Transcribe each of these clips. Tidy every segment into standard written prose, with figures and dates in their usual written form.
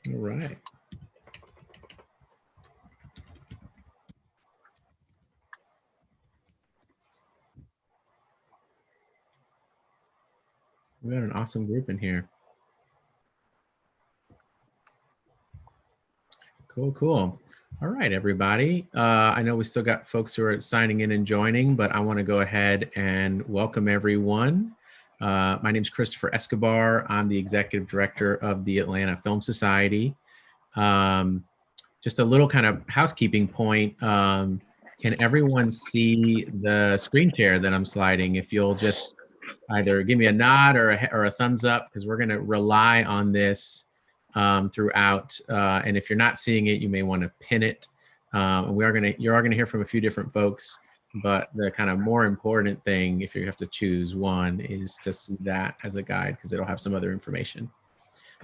All right. We got an awesome group in here. Cool, cool. All right, everybody. I know we still got folks who are signing in and joining, but I want to go ahead and welcome everyone. My name is Christopher Escobar. I'm the executive director of the Atlanta Film Society. Just a little kind of housekeeping point. Can everyone see the screen share that I'm sliding? If you'll just either give me a nod or a thumbs up, because we're going to rely on this throughout. And if you're not seeing it, you may want to pin it. And you're going to hear from a few different folks. But the kind of more important thing, if you have to choose one, is to see that as a guide, because it'll have some other information.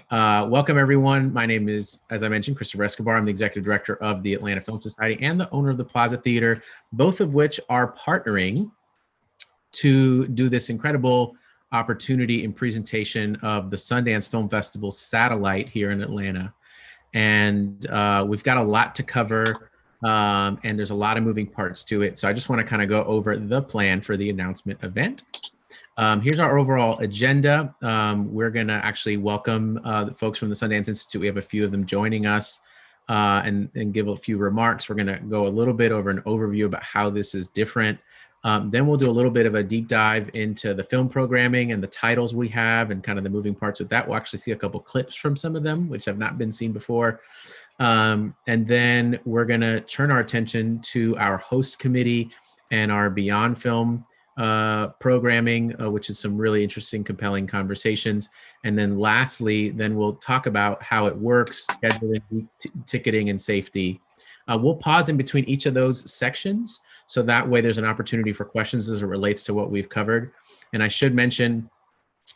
Welcome, everyone. My name is, as I mentioned, Christopher Escobar. I'm the executive director of the Atlanta Film Society and the owner of the Plaza Theatre, both of which are partnering to do this incredible opportunity and presentation of the Sundance Film Festival satellite here in Atlanta. And we've got a lot to cover, and there's a lot of moving parts to it. So I just want to kind of go over the plan for the announcement event. Here's our overall agenda. We're going to actually welcome the folks from the Sundance Institute. We have a few of them joining us and give a few remarks. We're going to go a little bit over an overview about how this is different. Then we'll do a little bit of a deep dive into the film programming and the titles we have and kind of the moving parts with that. We'll actually see a couple clips from some of them, which have not been seen before. And then we're going to turn our attention to our host committee and our Beyond Film programming, which is some really interesting, compelling conversations. And then lastly, then we'll talk about how it works, scheduling, ticketing, and safety. We'll pause in between each of those sections, so that way there's an opportunity for questions as it relates to what we've covered. And I should mention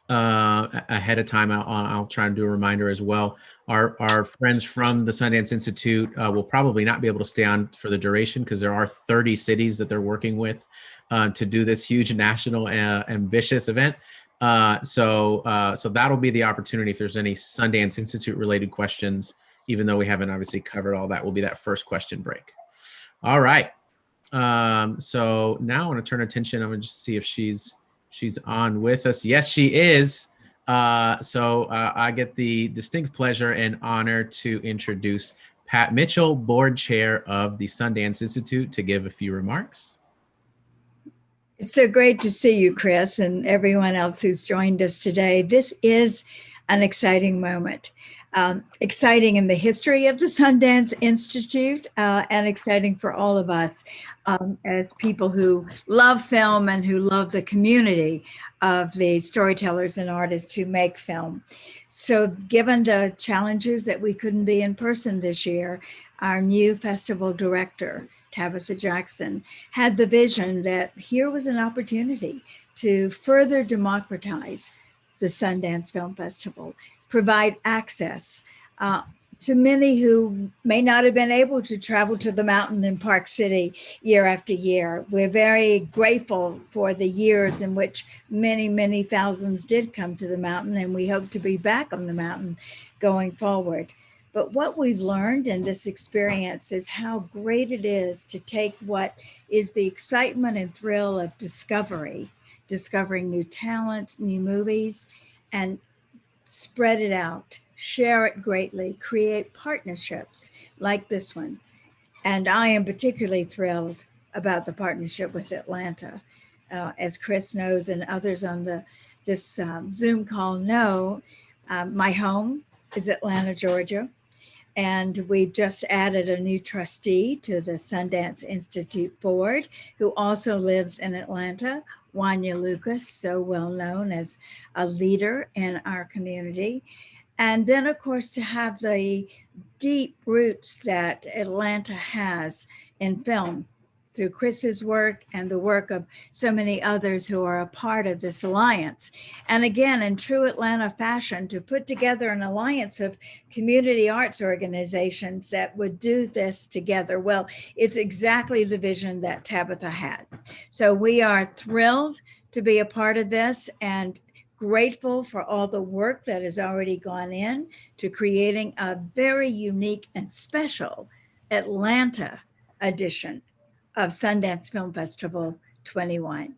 ahead of time, I'll try and do a reminder as well. Our friends from the Sundance Institute will probably not be able to stay on for the duration, because there are 30 cities that they're working with to do this huge national ambitious event. So that'll be the opportunity. If there's any Sundance Institute related questions, even though we haven't obviously covered all that, will be that first question break. All right. So now I want to turn attention. I'm going to just see if she's on with us. Yes, she is. So I get the distinct pleasure and honor to introduce Pat Mitchell, board chair of the Sundance Institute, to give a few remarks. It's so great to see you, Chris, and everyone else who's joined us today. This is an exciting moment. Exciting in the history of the Sundance Institute, and exciting for all of us as people who love film and who love the community of the storytellers and artists who make film. So given the challenges that we couldn't be in person this year, our new festival director, Tabitha Jackson, had the vision that here was an opportunity to further democratize the Sundance Film Festival, provide access to many who may not have been able to travel to the mountain in Park City year after year. We're very grateful for the years in which many, many thousands did come to the mountain, and we hope to be back on the mountain going forward. But what we've learned in this experience is how great it is to take what is the excitement and thrill of discovering new talent, new movies, and spread it out, share it greatly, create partnerships like this one. And I am particularly thrilled about the partnership with Atlanta. As Chris knows and others on this Zoom call know, my home is Atlanta, Georgia. And we've just added a new trustee to the Sundance Institute board, who also lives in Atlanta, Wanya Lucas, so well known as a leader in our community. And then, of course, to have the deep roots that Atlanta has in film through Chris's work and the work of so many others who are a part of this alliance. And again, in true Atlanta fashion, to put together an alliance of community arts organizations that would do this together. Well, it's exactly the vision that Tabitha had. So we are thrilled to be a part of this and grateful for all the work that has already gone in to creating a very unique and special Atlanta edition of Sundance Film Festival 21.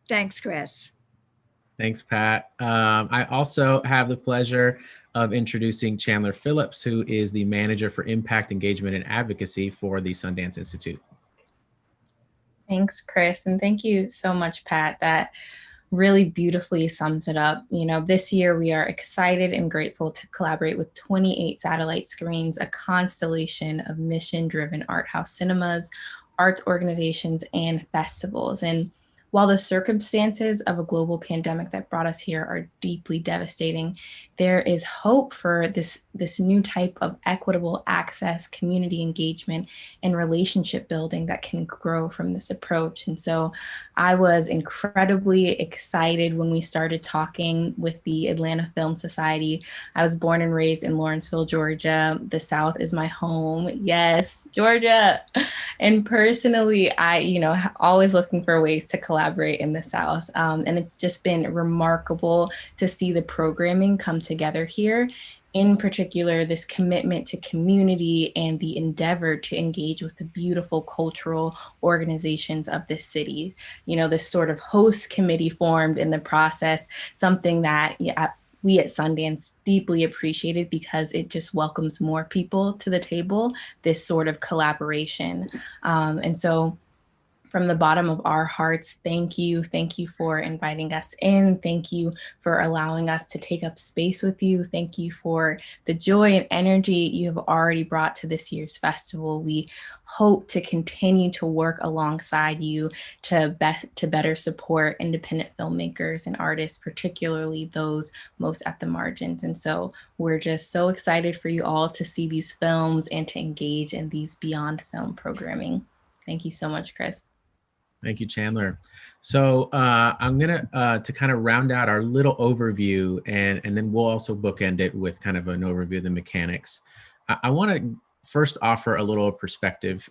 Thanks, Chris. Thanks, Pat. I also have the pleasure of introducing Chandler Phillips, who is the Manager for Impact, Engagement, and Advocacy for the Sundance Institute. Thanks, Chris. And thank you so much, Pat. That really beautifully sums it up. You know, this year we are excited and grateful to collaborate with 28 satellite screens, a constellation of mission-driven art house cinemas, arts organizations, and festivals. And while the circumstances of a global pandemic that brought us here are deeply devastating, there is hope for this new type of equitable access, community engagement, and relationship building that can grow from this approach. And so I was incredibly excited when we started talking with the Atlanta Film Society. I was born and raised in Lawrenceville, Georgia. The South is my home. Yes, Georgia. And personally, I, always looking for ways to collaborate in the South. And it's just been remarkable to see the programming come together here. In particular, this commitment to community and the endeavor to engage with the beautiful cultural organizations of this city. You know, this sort of host committee formed in the process, something that we at Sundance deeply appreciated because it just welcomes more people to the table, this sort of collaboration. And so from the bottom of our hearts, thank you. Thank you for inviting us in. Thank you for allowing us to take up space with you. Thank you for the joy and energy you have already brought to this year's festival. We hope to continue to work alongside you to better support independent filmmakers and artists, particularly those most at the margins. And so we're just so excited for you all to see these films and to engage in these beyond film programming. Thank you so much, Chris. Thank you, Chandler. So I'm gonna to kind of round out our little overview, and then we'll also bookend it with kind of an overview of the mechanics. I want to first offer a little perspective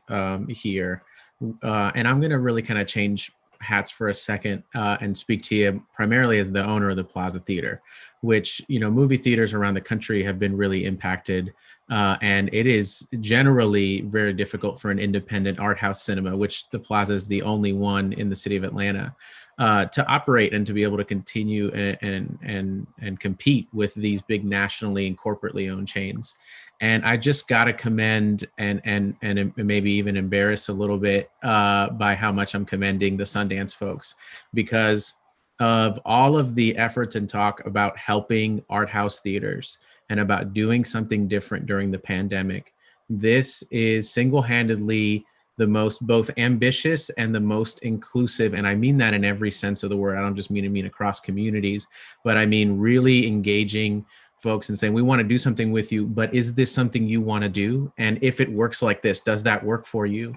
here, and I'm gonna really kind of change hats for a second and speak to you primarily as the owner of the Plaza Theatre, which, movie theaters around the country have been really impacted. And it is generally very difficult for an independent art house cinema, which the Plaza is the only one in the city of Atlanta, to operate and to be able to continue and compete with these big nationally and corporately owned chains. And I just got to commend and maybe even embarrass a little bit by how much I'm commending the Sundance folks, because of all of the efforts and talk about helping art house theaters and about doing something different during the pandemic. This is single-handedly the most both ambitious and the most inclusive, and I mean that in every sense of the word. I don't just mean across communities, but I mean really engaging folks and saying, we want to do something with you, but is this something you want to do? And if it works like this, does that work for you?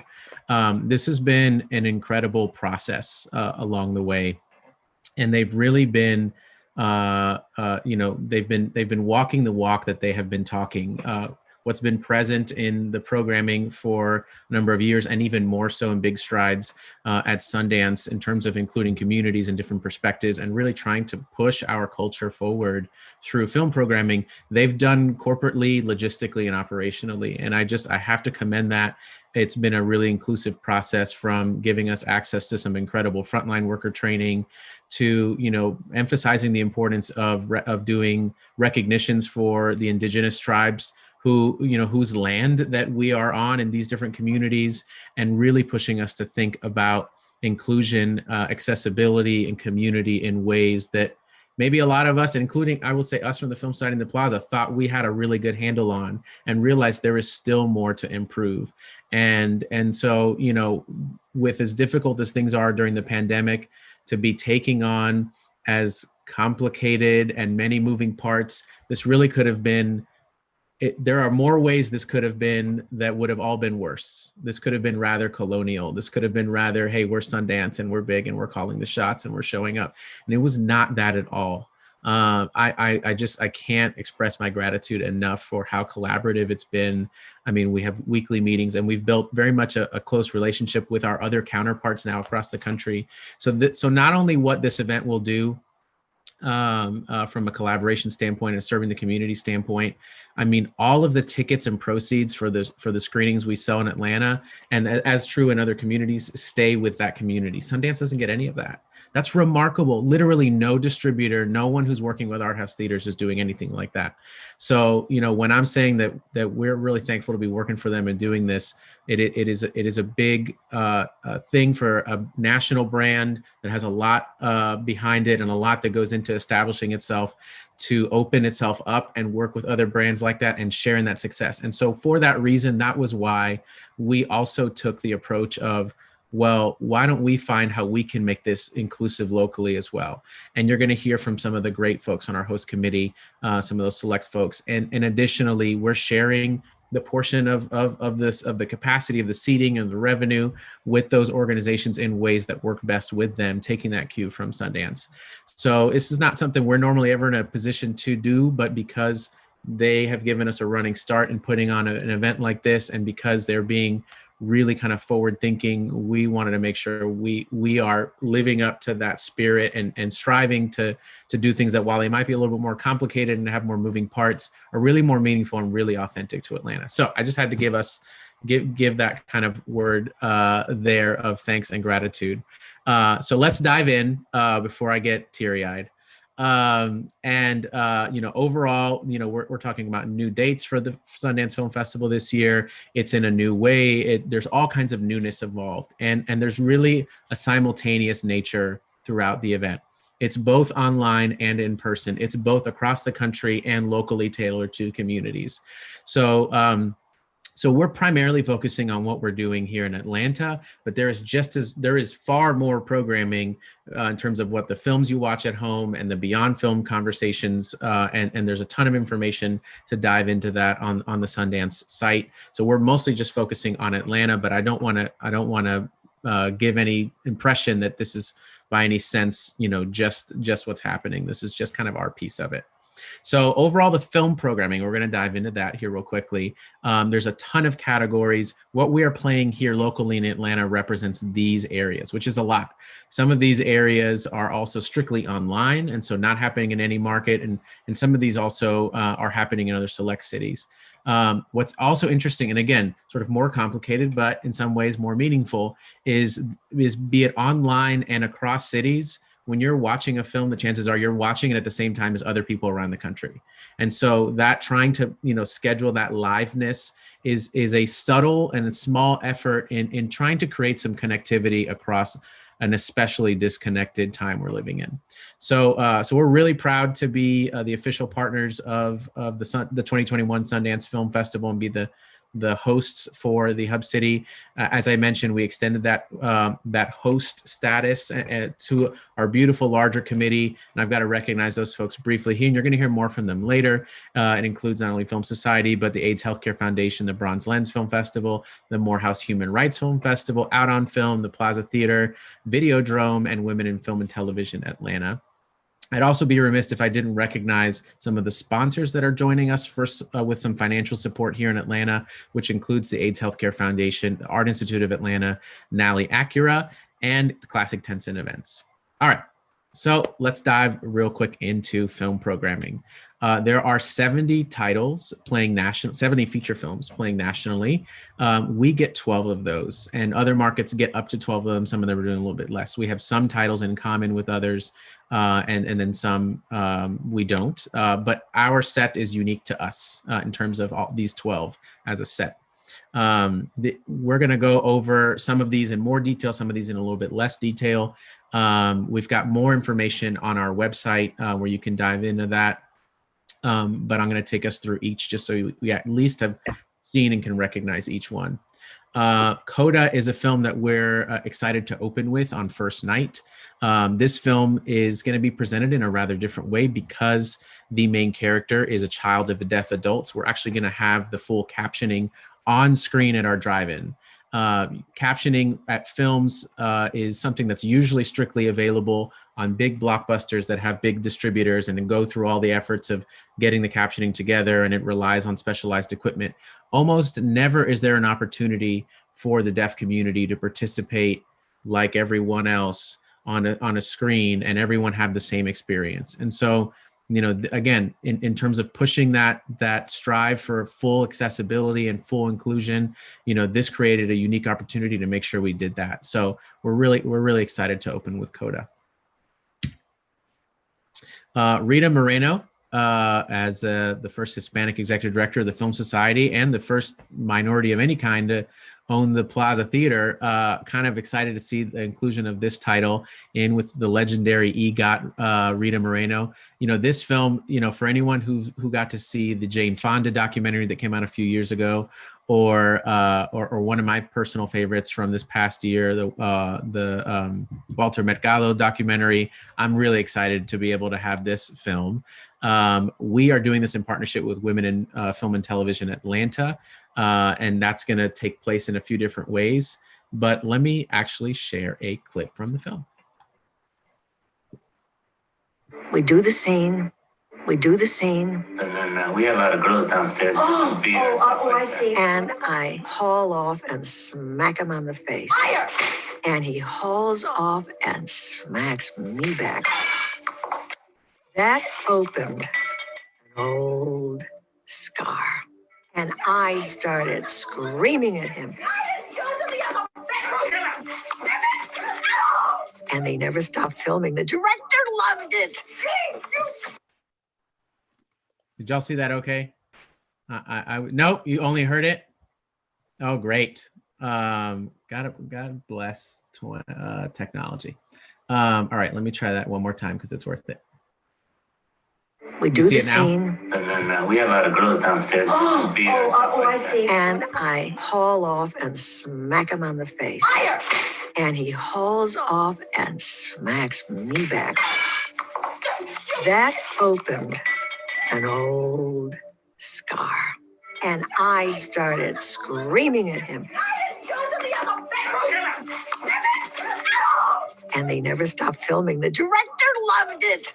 This has been an incredible process along the way. And they've really been, they've been walking the walk that they have been talking. What's been present in the programming for a number of years, and even more so in big strides at Sundance in terms of including communities and different perspectives and really trying to push our culture forward through film programming, they've done corporately, logistically, and operationally. And I have to commend that. It's been a really inclusive process, from giving us access to some incredible frontline worker training to, emphasizing the importance of doing recognitions for the indigenous tribes whose land that we are on in these different communities, and really pushing us to think about inclusion, accessibility, and community in ways that maybe a lot of us, including, I will say, us from the film side in the Plaza, thought we had a really good handle on, and realized there is still more to improve. And so, with as difficult as things are during the pandemic, to be taking on as complicated and many moving parts, this really could have been, there are more ways this could have been that would have all been worse. This could have been rather colonial. This could have been rather, hey, we're Sundance and we're big and we're calling the shots and we're showing up. And it was not that at all. I can't express my gratitude enough for how collaborative it's been. I mean, we have weekly meetings, and we've built very much a close relationship with our other counterparts now across the country. So not only what this event will do from a collaboration standpoint and serving the community standpoint. I mean, all of the tickets and proceeds for the screenings we sell in Atlanta, and as true in other communities, stay with that community. Sundance doesn't get any of that. That's remarkable. Literally no distributor, no one who's working with art house theaters is doing anything like that. So, you know, when I'm saying that we're really thankful to be working for them and doing this, it is a big thing for a national brand that has a lot behind it and a lot that goes into establishing itself to open itself up and work with other brands like that and sharing that success. And so for that reason, that was why we also took the approach of, well, why don't we find how we can make this inclusive locally as well? And you're going to hear from some of the great folks on our host committee, some of those select folks. And additionally, we're sharing the portion of the capacity of the seating and the revenue with those organizations in ways that work best with them, taking that cue from Sundance. So this is not something we're normally ever in a position to do, but because they have given us a running start in putting on an event like this, and because they're being really kind of forward thinking, we wanted to make sure we are living up to that spirit and striving to do things that, while they might be a little bit more complicated and have more moving parts, are really more meaningful and really authentic to Atlanta. So I just had to give that kind of word there of thanks and gratitude. So let's dive in before I get teary-eyed. You know, overall, you know, we're talking about new dates for the Sundance Film Festival this year. It's in a new way. There's all kinds of newness involved, and there's really a simultaneous nature throughout the event. It's both online and in person. It's both across the country and locally tailored to communities. So we're primarily focusing on what we're doing here in Atlanta, but there is far more programming in terms of what the films you watch at home and the beyond film conversations, and there's a ton of information to dive into that on the Sundance site. So we're mostly just focusing on Atlanta, but I don't want to give any impression that this is by any sense, you know, just what's happening. This is just kind of our piece of it. So overall, the film programming, we're going to dive into that here real quickly. There's a ton of categories. What we are playing here locally in Atlanta represents these areas, which is a lot. Some of these areas are also strictly online, and so not happening in any market. And some of these also are happening in other select cities. What's also interesting, and again, sort of more complicated, but in some ways more meaningful, is be it online and across cities. When you're watching a film, the chances are you're watching it at the same time as other people around the country. And so that trying to, you know, schedule that liveness is a subtle and a small effort in trying to create some connectivity across an especially disconnected time we're living in. So we're really proud to be the official partners of the 2021 Sundance Film Festival and be the hosts for the Hub City. As I mentioned, we extended that host status to our beautiful larger committee, and I've got to recognize those folks briefly here, and you're going to hear more from them later. It includes not only Film Society, but the AIDS Healthcare Foundation, the Bronze Lens Film Festival, the Morehouse Human Rights Film Festival, Out on Film, the Plaza Theatre, Videodrome, and Women in Film and Television Atlanta. I'd also be remiss if I didn't recognize some of the sponsors that are joining us first with some financial support here in Atlanta, which includes the AIDS Healthcare Foundation, the Art Institute of Atlanta, Nally Acura, and the Classic Tencent Events. All right, so let's dive real quick into film programming. There are 70 titles playing 70 feature films playing nationally. We get 12 of those, and other markets get up to 12 of them. Some of them are doing a little bit less. We have some titles in common with others, and then some we don't. But our set is unique to us in terms of all these 12 as a set. We're going to go over some of these in more detail, some of these in a little bit less detail. We've got more information on our website where you can dive into that. But I'm going to take us through each just so we at least have seen and can recognize each one. Coda is a film that we're excited to open with on first night. This film is going to be presented in a rather different way because the main character is a child of deaf adults. We're actually going to have the full captioning on screen at our drive-in. Captioning at films is something that's usually strictly available on big blockbusters that have big distributors and then go through all the efforts of getting the captioning together, and it relies on specialized equipment. Almost never is there an opportunity for the deaf community to participate like everyone else on a screen and everyone have the same experience. And so, again, in terms of pushing that strive for full accessibility and full inclusion, this created a unique opportunity to make sure we did that. So we're really excited to open with Coda. Rita Moreno, as the first Hispanic executive director of the Film Society and the first minority of any kind to own the Plaza Theatre, kind of excited to see the inclusion of this title in with the legendary EGOT, Rita Moreno. This film, for anyone who got to see the Jane Fonda documentary that came out a few years ago, or one of my personal favorites from this past year, the Walter Mercado documentary, I'm really excited to be able to have this film. We are doing this in partnership with Women in Film and Television Atlanta, and that's going to take place in a few different ways. But let me actually share a clip from the film. We do the scene. We do the scene. And then we have a lot of girls downstairs. I see. And I haul off and smack him on the face. Fire! And he hauls off and smacks me back. That opened an old scar. And I started screaming at him. And they never stopped filming. The director loved it. Did y'all see that okay? Nope, you only heard it? Oh, great. God bless technology. All right, let me try that one more time because it's worth it. We do the scene. And then we have a lot of girls downstairs. I see. And I haul off and smack him on the face. Fire! And he hauls off and smacks me back. That opened an old scar. And I started screaming at him. And they never stopped filming. The director loved it.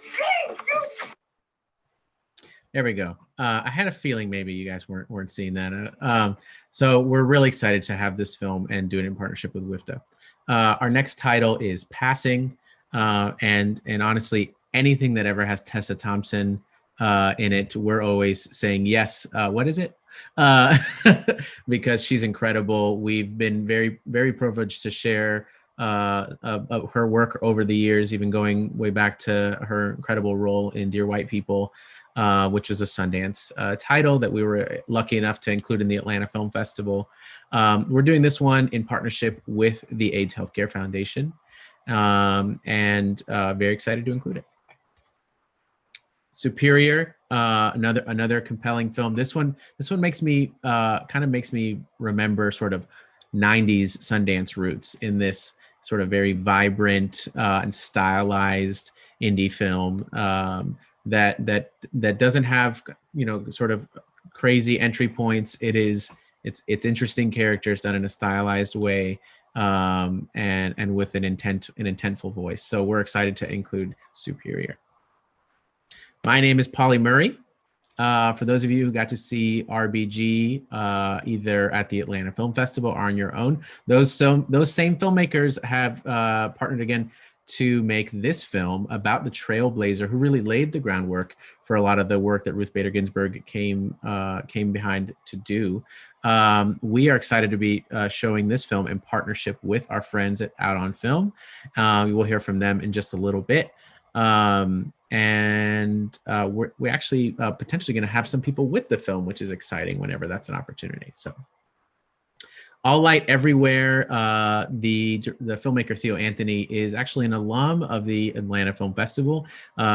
There we go. I had a feeling maybe you guys weren't seeing that. So we're really excited to have this film and do it in partnership with WIFTA. Our next title is Passing, and honestly, anything that ever has Tessa Thompson in it, we're always saying yes. What is it? Because she's incredible. We've been very, very privileged to share her work over the years, even going way back to her incredible role in Dear White People, which was a Sundance title that we were lucky enough to include in the Atlanta Film Festival. We're doing this one in partnership with the AIDS Healthcare Foundation, and very excited to include it. Superior, another compelling film. This one makes me kind of makes me remember sort of 90s Sundance roots in this sort of very vibrant and stylized indie film that doesn't have sort of crazy entry points. It's interesting characters done in a stylized way, and with an intentful voice. So we're excited to include Superior. My name is Polly Murray. For those of you who got to see RBG either at the Atlanta Film Festival or on your own, those same filmmakers have partnered again to make this film about the trailblazer who really laid the groundwork for a lot of the work that Ruth Bader Ginsburg came behind to do. We are excited to be showing this film in partnership with our friends at Out on Film. We will hear from them in just a little bit. And we're actually potentially going to have some people with the film, which is exciting whenever that's an opportunity. So All Light Everywhere, the filmmaker Theo Anthony is actually an alum of the Atlanta Film Festival.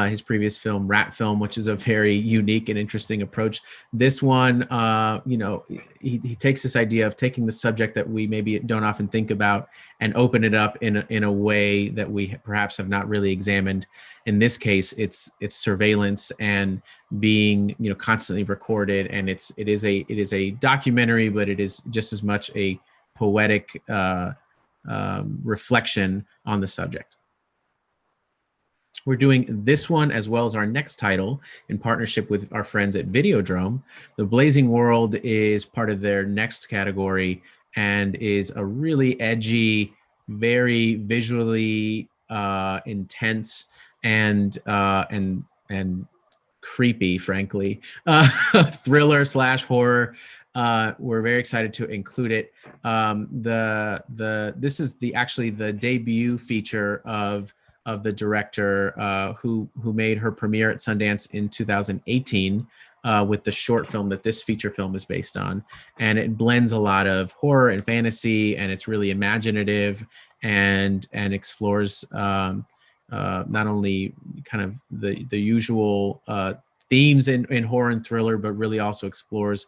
His previous film, Rat Film, which is a very unique and interesting approach. This one, he takes this idea of taking the subject that we maybe don't often think about and open it up in a way that we perhaps have not really examined. In this case, it's surveillance and being constantly recorded, and it is a documentary, but it is just as much a poetic reflection on the subject. We're doing this one as well as our next title in partnership with our friends at Videodrome. The Blazing World is part of their next category and is a really edgy, very visually intense and creepy, frankly, thriller / horror. We're very excited to include it. This is actually the debut feature of the director who made her premiere at Sundance in 2018 with the short film that this feature film is based on. And it blends a lot of horror and fantasy, and it's really imaginative and explores not only kind of the usual themes in horror and thriller, but really also explores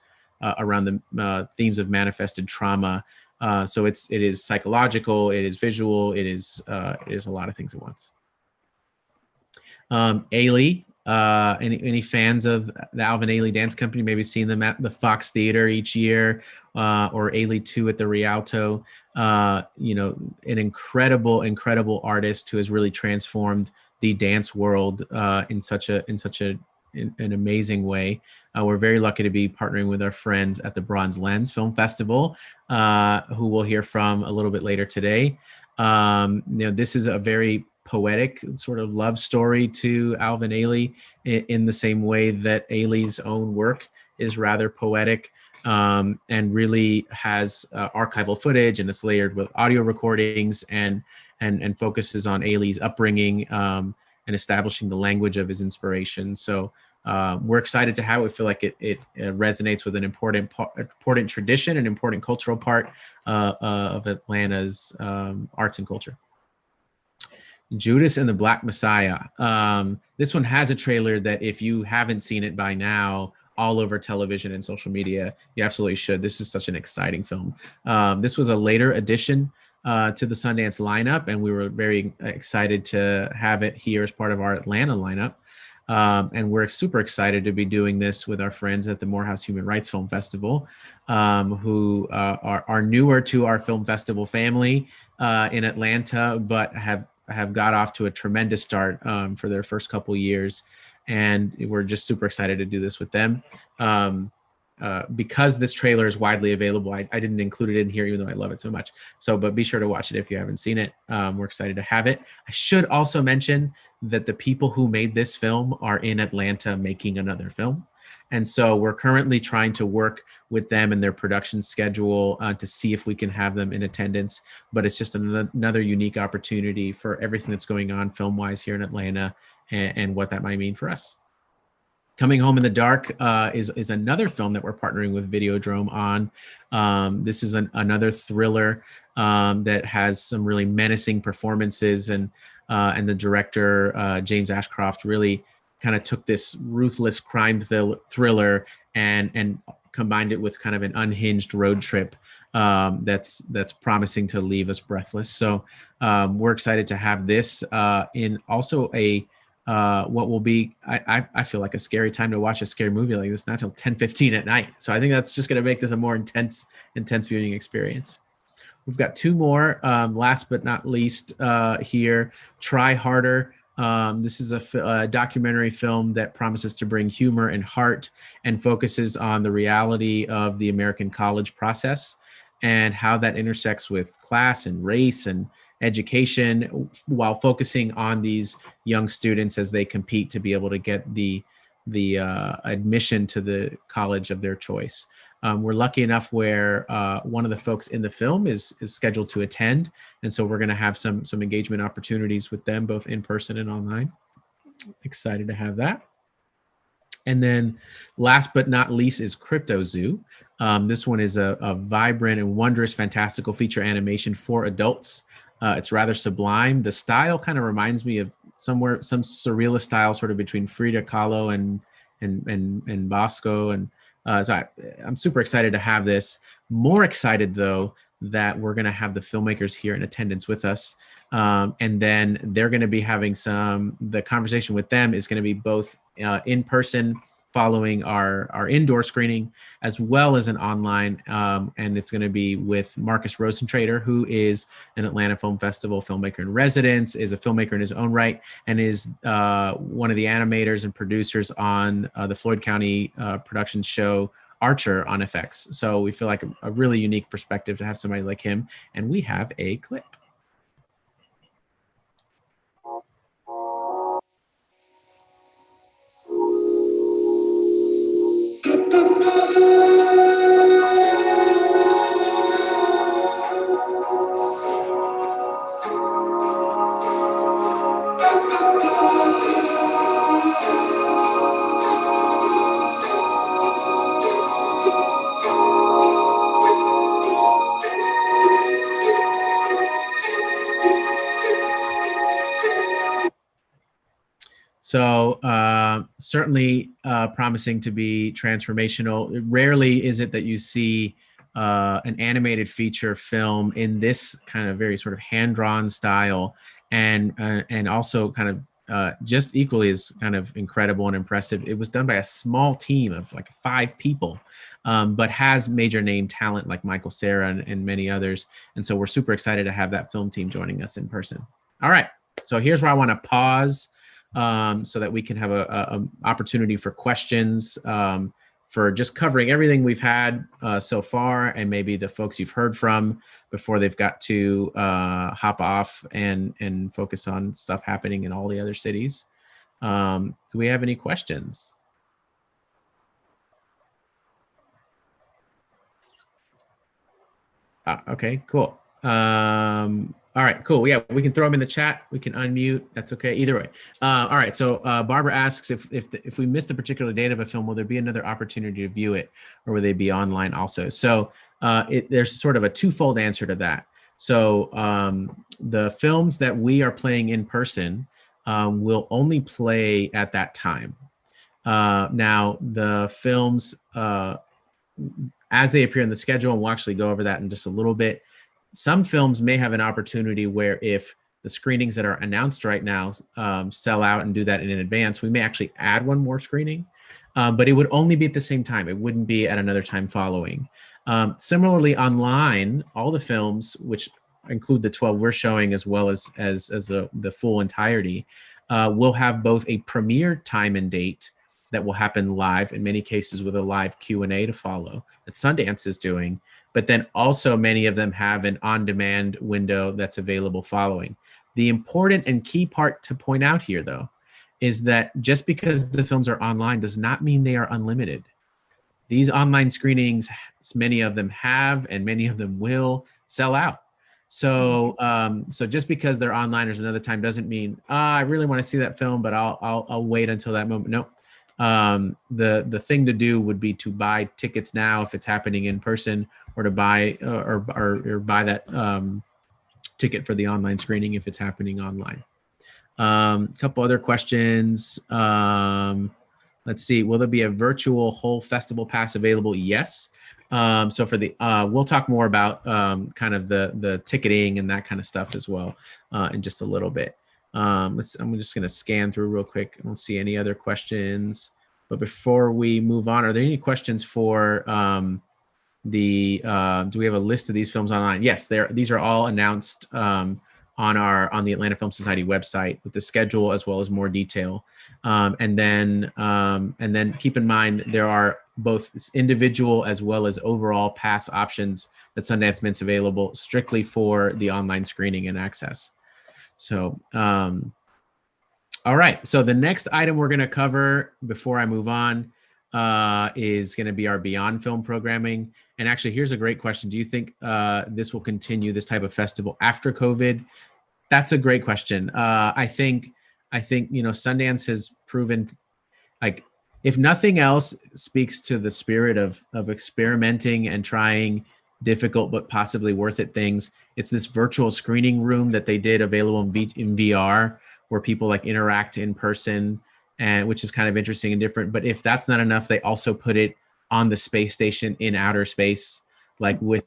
around the themes of manifested trauma. So it is psychological, it is visual, it is a lot of things at once. Ailey, any fans of the Alvin Ailey Dance Company, maybe seen them at the Fox Theater each year, or Ailey 2 at the Rialto. You know, an incredible artist who has really transformed the dance world in an amazing way. We're very lucky to be partnering with our friends at the Bronze Lens Film Festival, who we'll hear from a little bit later today. You know, this is a very poetic sort of love story to Alvin Ailey in the same way that Ailey's own work is rather poetic, and really has archival footage, and it's layered with audio recordings and focuses on Ailey's upbringing and establishing the language of his inspiration. So we're excited to have it. We feel like it resonates with an important tradition, an important cultural part of Atlanta's arts and culture. Judas and the Black Messiah. This one has a trailer that, if you haven't seen it by now, all over television and social media, you absolutely should. This is such an exciting film. This was a later addition to the Sundance lineup, and we were very excited to have it here as part of our Atlanta lineup. And we're super excited to be doing this with our friends at the Morehouse Human Rights Film Festival, who are newer to our film festival family in Atlanta, but have got off to a tremendous start for their first couple years. And we're just super excited to do this with them. Because this trailer is widely available, I didn't include it in here, even though I love it so much. But be sure to watch it if you haven't seen it. We're excited to have it. I should also mention that the people who made this film are in Atlanta making another film. And so we're currently trying to work with them and their production schedule to see if we can have them in attendance. But it's just another unique opportunity for everything that's going on film-wise here in Atlanta, and what that might mean for us. Coming Home in the Dark is another film that we're partnering with Videodrome on. This is another thriller that has some really menacing performances, and the director, James Ashcroft, really kind of took this ruthless crime thriller and combined it with kind of an unhinged road trip that's promising to leave us breathless. So we're excited to have this in also what will be, I feel like, a scary time to watch a scary movie like this, not till 10:15 at night. So I think that's just going to make this a more intense viewing experience. We've got two more, last but not least here, Try Harder. This is a documentary film that promises to bring humor and heart, and focuses on the reality of the American college process and how that intersects with class and race and education, while focusing on these young students as they compete to be able to get the admission to the college of their choice. We're lucky enough where one of the folks in the film is scheduled to attend, and so we're going to have some engagement opportunities with them, both in person and online. Excited to have that. And then last but not least is Cryptozoo. This one is a vibrant and wondrous fantastical feature animation for adults. It's rather sublime. The style kind of reminds me of some surrealist style, sort of between Frida Kahlo and Bosco. And so I'm super excited to have this. More excited, though, that we're going to have the filmmakers here in attendance with us. And then they're going to be having the conversation with them is going to be both in person, following our indoor screening, as well as an online, and it's going to be with Marcus Rosentrader, who is an Atlanta Film Festival filmmaker in residence, is a filmmaker in his own right, and is one of the animators and producers on the Floyd County production show Archer on FX. So we feel like a really unique perspective to have somebody like him, and we have a clip. So certainly promising to be transformational. Rarely is it that you see an animated feature film in this kind of very sort of hand-drawn style, and also kind of just equally as kind of incredible and impressive. It was done by a small team of like 5 people, but has major name talent like Michael Cera and many others. And so we're super excited to have that film team joining us in person. All right, so here's where I want to pause so that we can have a opportunity for questions, for just covering everything we've had so far, and maybe the folks you've heard from before they've got to hop off and focus on stuff happening in all the other cities. Do we have any questions? Okay, cool. All right, cool. Yeah, we can throw them in the chat. We can unmute. That's okay. Either way. All right. So Barbara asks if we miss the particular date of a film, will there be another opportunity to view it, or will they be online also? So there's sort of a twofold answer to that. So the films that we are playing in person will only play at that time. Now the films, as they appear in the schedule, and we'll actually go over that in just a little bit. Some films may have an opportunity where if the screenings that are announced right now sell out and do that in advance, we may actually add one more screening, but it would only be at the same time. It wouldn't be at another time following. Similarly, online, all the films, which include the 12 we're showing as well as the full entirety, will have both a premiere time and date that will happen live, in many cases with a live Q&A to follow that Sundance is doing. But then also many of them have an on-demand window that's available following. The important and key part to point out here, though, is that just because the films are online does not mean they are unlimited. These online screenings, many of them have, and many of them will sell out. So, so just because they're online there's another time doesn't mean I really want to see that film, but I'll wait until that moment. No. The thing to do would be to buy tickets now if it's happening in person, or to buy or buy that ticket for the online screening if it's happening online. A couple other questions. Let's see. Will there be a virtual whole festival pass available? Yes. So for the we'll talk more about kind of the ticketing and that kind of stuff as well in just a little bit. I'm just going to scan through real quick. I don't see any other questions. But before we move on, are there any questions for do we have a list of these films online? Yes, these are all announced on the Atlanta Film Society website with the schedule as well as more detail. And then keep in mind there are both individual as well as overall pass options that Sundance makes available strictly for the online screening and access. So, all right. So the next item we're going to cover before I move on is going to be our Beyond Film programming. And actually, here's a great question. Do you think this will continue, this type of festival, after COVID? That's a great question. I think Sundance has proven, like, if nothing else, speaks to the spirit of experimenting and trying difficult but possibly worth it things. It's this virtual screening room that they did available in VR, where people like interact in person, and which is kind of interesting and different. But if that's not enough, they also put it on the space station in outer space, like with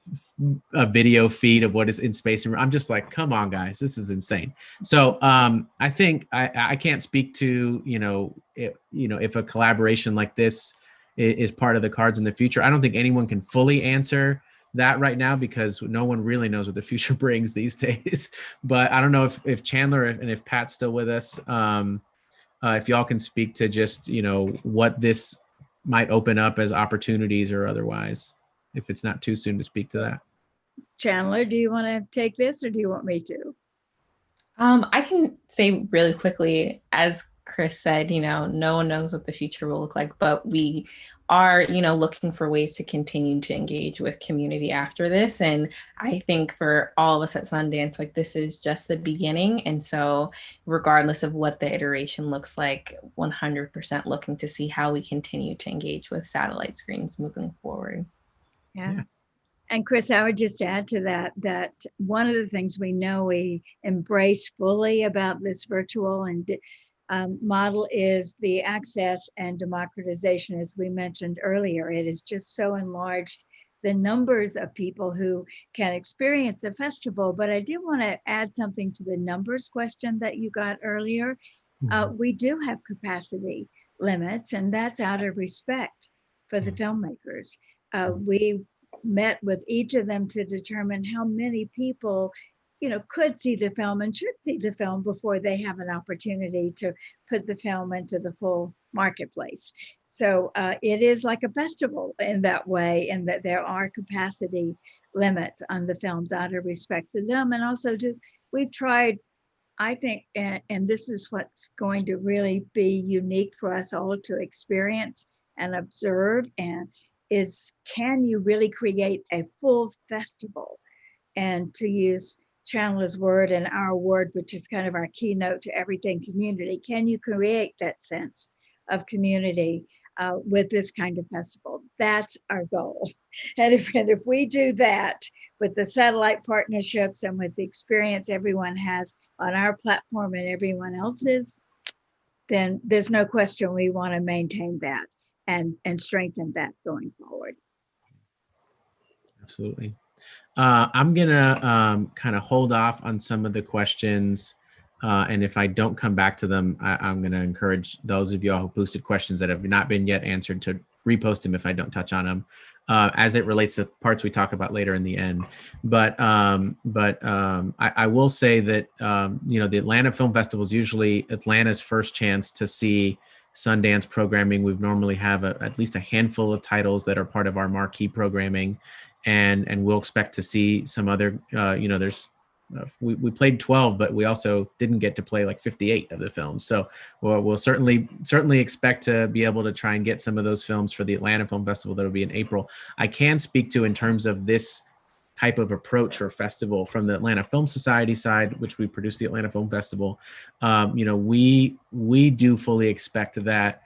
a video feed of what is in space. I'm just like, come on, guys, this is insane. So I think I can't speak to if a collaboration like this is part of the cards in the future. I don't think anyone can fully answer that right now because no one really knows what the future brings these days. But I don't know if Chandler and if Pat's still with us, if y'all can speak to just what this might open up as opportunities or otherwise, if it's not too soon to speak to that. Chandler, do you want to take this or do you want me to? I can say really quickly, as Chris said, no one knows what the future will look like, but we are, looking for ways to continue to engage with community after this. And I think for all of us at Sundance, like, this is just the beginning. And so regardless of what the iteration looks like, 100% looking to see how we continue to engage with satellite screens moving forward. Yeah. And Chris, I would just add to that one of the things we know we embrace fully about this virtual and model is the access and democratization, as we mentioned earlier. It is just so enlarged the numbers of people who can experience the festival. But I do want to add something to the numbers question that you got earlier. We do have capacity limits, and that's out of respect for the filmmakers. We met with each of them to determine how many people could see the film and should see the film before they have an opportunity to put the film into the full marketplace. So it is like a festival in that way, in that there are capacity limits on the films out of respect for them. And also we've tried, I think, and this is what's going to really be unique for us all to experience and observe, and is, can you really create a full festival? And to use Chandler's word and our word, which is kind of our keynote to everything community, can you create that sense of community with this kind of festival? That's our goal. And if we do that with the satellite partnerships and with the experience everyone has on our platform and everyone else's, then there's no question we want to maintain that and strengthen that going forward. Absolutely. I'm gonna kind of hold off on some of the questions, and if I don't come back to them, I'm gonna encourage those of y'all who posted questions that have not been yet answered to repost them if I don't touch on them, as it relates to parts we talk about later in the end. But I will say that the Atlanta Film Festival is usually Atlanta's first chance to see Sundance programming. We normally have at least a handful of titles that are part of our marquee programming. And we'll expect to see some other, we played 12, but we also didn't get to play like 58 of the films. So we'll certainly expect to be able to try and get some of those films for the Atlanta Film Festival that'll be in April. I can speak to, in terms of this type of approach or festival from the Atlanta Film Society side, which we produce the Atlanta Film Festival, we do fully expect that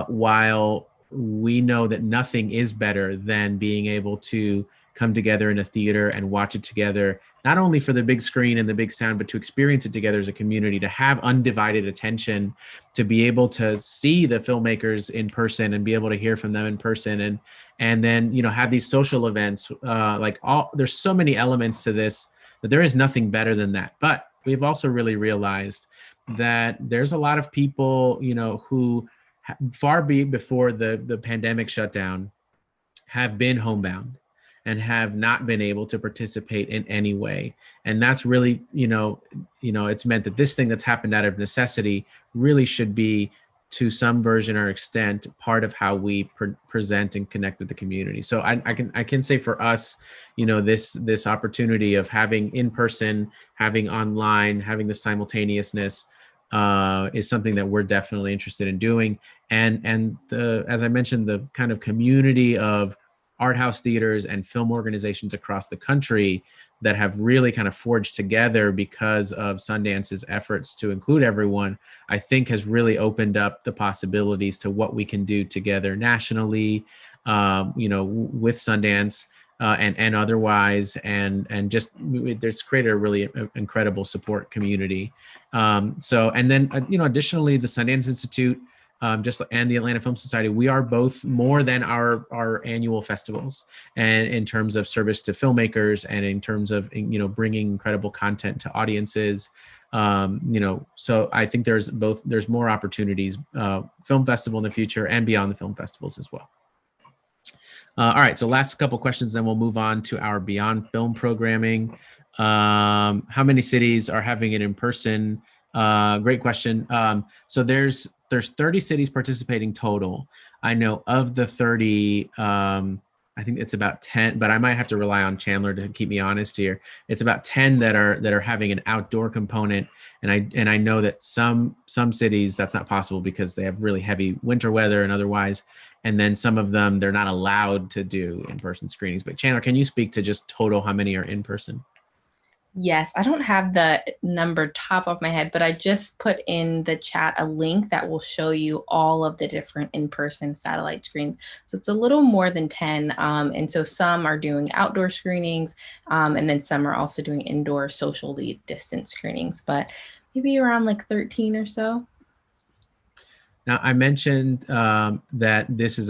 while we know that nothing is better than being able to come together in a theater and watch it together, not only for the big screen and the big sound, but to experience it together as a community, to have undivided attention, to be able to see the filmmakers in person and be able to hear from them in person, and then have these social events. There's so many elements to this that there is nothing better than that. But we've also really realized that there's a lot of people who far before the pandemic shutdown have been homebound and have not been able to participate in any way. And that's really, it's meant that this thing that's happened out of necessity really should be, to some version or extent, part of how we present and connect with the community. So I can say for us, this opportunity of having in person, having online, having the simultaneousness is something that we're definitely interested in doing. And as I mentioned, the kind of community of art house theaters and film organizations across the country that have really kind of forged together because of Sundance's efforts to include everyone, I think has really opened up the possibilities to what we can do together nationally, with Sundance and otherwise, and just there's created a really incredible support community. Additionally, the Sundance Institute, and the Atlanta Film Society, we are both more than our annual festivals, and in terms of service to filmmakers and in terms of bringing incredible content to audiences. So I think there's more opportunities, film festival in the future and beyond the film festivals as well. All right, so last couple questions, then we'll move on to our Beyond Film programming. How many cities are having it in person? Great question. So there's 30 cities participating total. I know of the 30, I think it's about 10, but I might have to rely on Chandler to keep me honest here. It's about 10 that are having an outdoor component, and I know that some cities that's not possible because they have really heavy winter weather and otherwise, and then some of them they're not allowed to do in-person screenings. But Chandler, can you speak to just total how many are in person? Yes, I don't have the number top of my head, but I just put in the chat a link that will show you all of the different in-person satellite screens. So it's a little more than 10. And so some are doing outdoor screenings, and then some are also doing indoor socially distanced screenings, but maybe around like 13 or so. Now, I mentioned that this is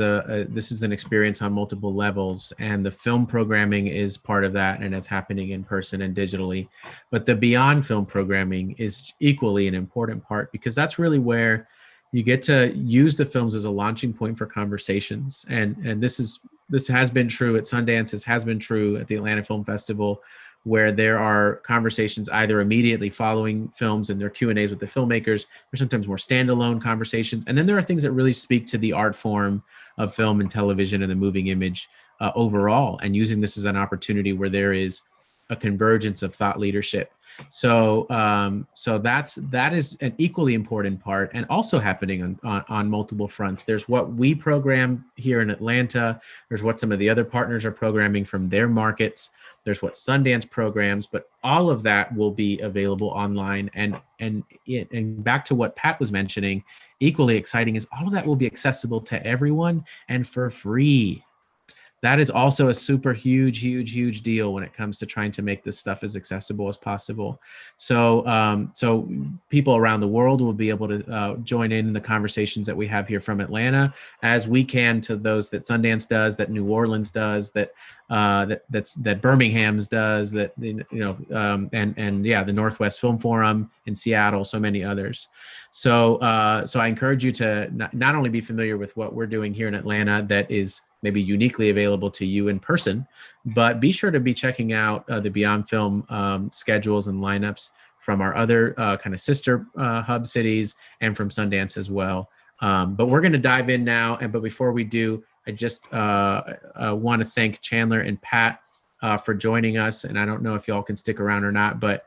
an experience on multiple levels, and the film programming is part of that, and it's happening in person and digitally. But the beyond film programming is equally an important part, because that's really where you get to use the films as a launching point for conversations. And this has been true at Sundance. This has been true at the Atlanta Film Festival, where there are conversations either immediately following films and their Q&As with the filmmakers, or sometimes more standalone conversations. And then there are things that really speak to the art form of film and television and the moving image overall, and using this as an opportunity where there is a convergence of thought leadership. So that is an equally important part, and also happening on multiple fronts. There's what we program here in Atlanta. There's what some of the other partners are programming from their markets. There's what Sundance programs, but all of that will be available online. And back to what Pat was mentioning, equally exciting is all of that will be accessible to everyone and for free. That is also a super huge deal when it comes to trying to make this stuff as accessible as possible. So people around the world will be able to join in the conversations that we have here from Atlanta, as we can to those that Sundance does, that New Orleans does, that Birmingham's does, that the Northwest Film Forum in Seattle, so many others. So I encourage you to not only be familiar with what we're doing here in Atlanta that is maybe uniquely available to you in person, but be sure to be checking out the Beyond Film schedules and lineups from our other kind of sister hub cities and from Sundance as well. But we're going to dive in now. But before we do, I just want to thank Chandler and Pat for joining us. And I don't know if y'all can stick around or not, but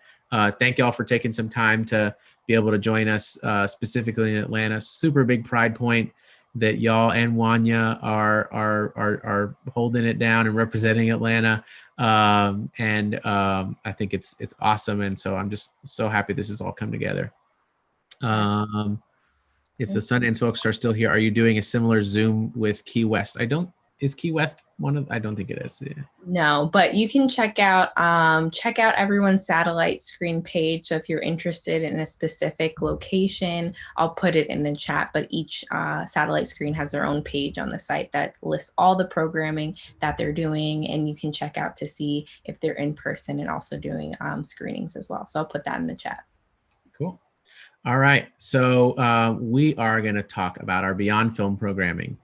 thank y'all for taking some time to be able to join us specifically in Atlanta. Super big pride point that y'all and Wanya are holding it down and representing Atlanta. I think it's awesome. And so I'm just so happy this has all come together. If the Sundance folks are still here, are you doing a similar Zoom with Key West? Is Key West one of? I don't think it is. Yeah. No, but you can check out everyone's satellite screen page. So if you're interested in a specific location, I'll put it in the chat. But each satellite screen has their own page on the site that lists all the programming that they're doing, and you can check out to see if they're in person and also doing screenings as well. So I'll put that in the chat. Cool. All right. So we are going to talk about our Beyond Film programming.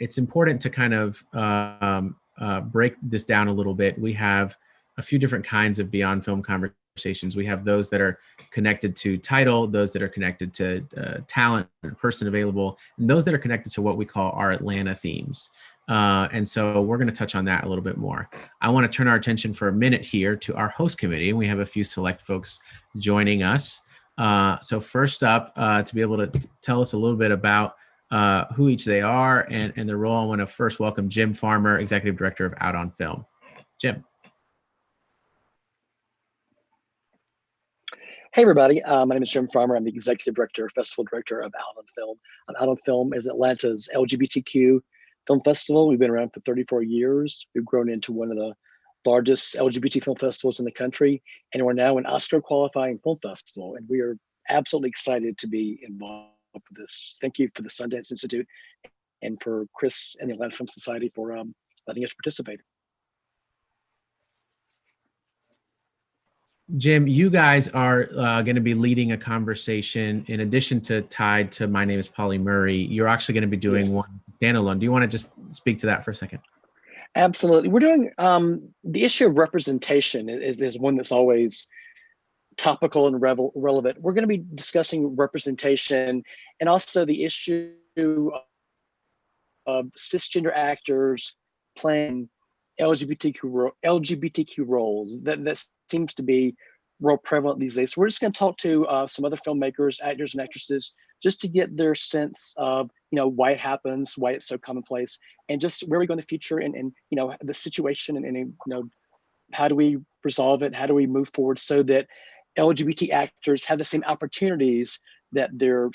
It's important to kind of break this down a little bit. We have a few different kinds of Beyond Film conversations. We have those that are connected to title, those that are connected to talent, person available, and those that are connected to what we call our Atlanta themes. And so we're going to touch on that a little bit more. I want to turn our attention for a minute here to our host committee. We have a few select folks joining us. So first up, to be able to tell us a little bit about who each they are and their role, I want to first welcome Jim Farmer, Executive Director of Out on Film. Jim. Hey, everybody. My name is Jim Farmer. I'm the Executive Director, Festival Director of Out on Film. Out on Film is Atlanta's LGBTQ film festival. We've been around for 34 years. We've grown into one of the largest LGBT film festivals in the country, and we're now an Oscar qualifying film festival. And we are absolutely excited to be involved with this. Thank you for the Sundance Institute and for Chris and the Atlanta Film Society for letting us participate. Jim, you guys are going to be leading a conversation in addition to tied to My Name is Polly Murray. You're actually going to be doing one standalone. Do you want to just speak to that for a second? Absolutely. We're doing the issue of representation is one that's always topical and relevant. We're going to be discussing representation and also the issue of cisgender actors playing LGBTQ roles that seems to be real prevalent these days. So we're just going to talk to some other filmmakers, actors, and actresses just to get their sense of why it happens, why it's so commonplace, and just where we go in the future, and the situation, and how do we resolve it? How do we move forward so that LGBT actors have the same opportunities that their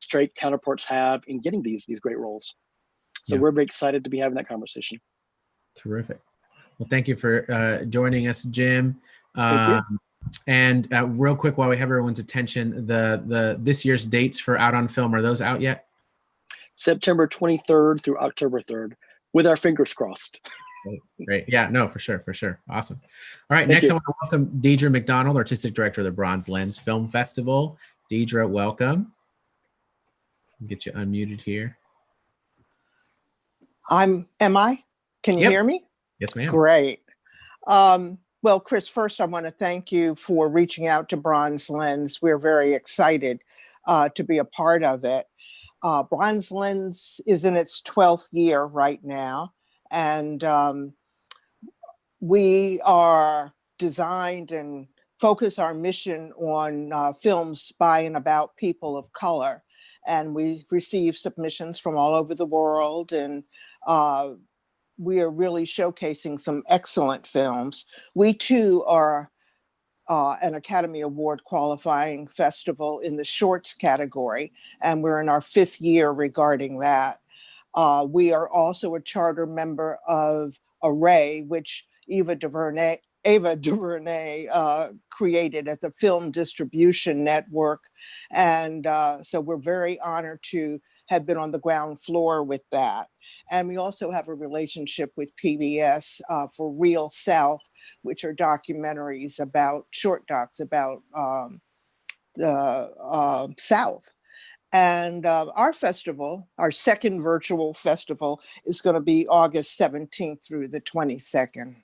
straight counterparts have in getting these great roles? So we're very excited to be having that conversation. Terrific. Well, thank you for joining us, Jim. Thank you. And real quick, while we have everyone's attention, the this year's dates for Out on Film, are those out yet? September 23rd through October 3rd, with our fingers crossed. Great. Yeah, no, for sure. Awesome. All right, Thank next you. I want to welcome Deidre Mcdonald, Artistic Director of the Bronze Lens Film Festival. Deidre, welcome. Get you unmuted here. Am I? Can you hear me? Yes, ma'am. Great. Well, Chris, first I want to thank you for reaching out to Bronze Lens. We're very excited to be a part of it. Bronze Lens is in its 12th year right now, and we are designed and focus our mission on films by and about people of color. And we receive submissions from all over the world, and we are really showcasing some excellent films. We too are an Academy Award qualifying festival in the shorts category, and we're in our 5th year regarding that. We are also a charter member of Array, which Ava DuVernay created as a film distribution network. And so we're very honored to have been on the ground floor with that. And we also have a relationship with PBS for Real South, which are documentaries about, short docs about the South. And our festival, our second virtual festival, is going to be August 17th through the 22nd.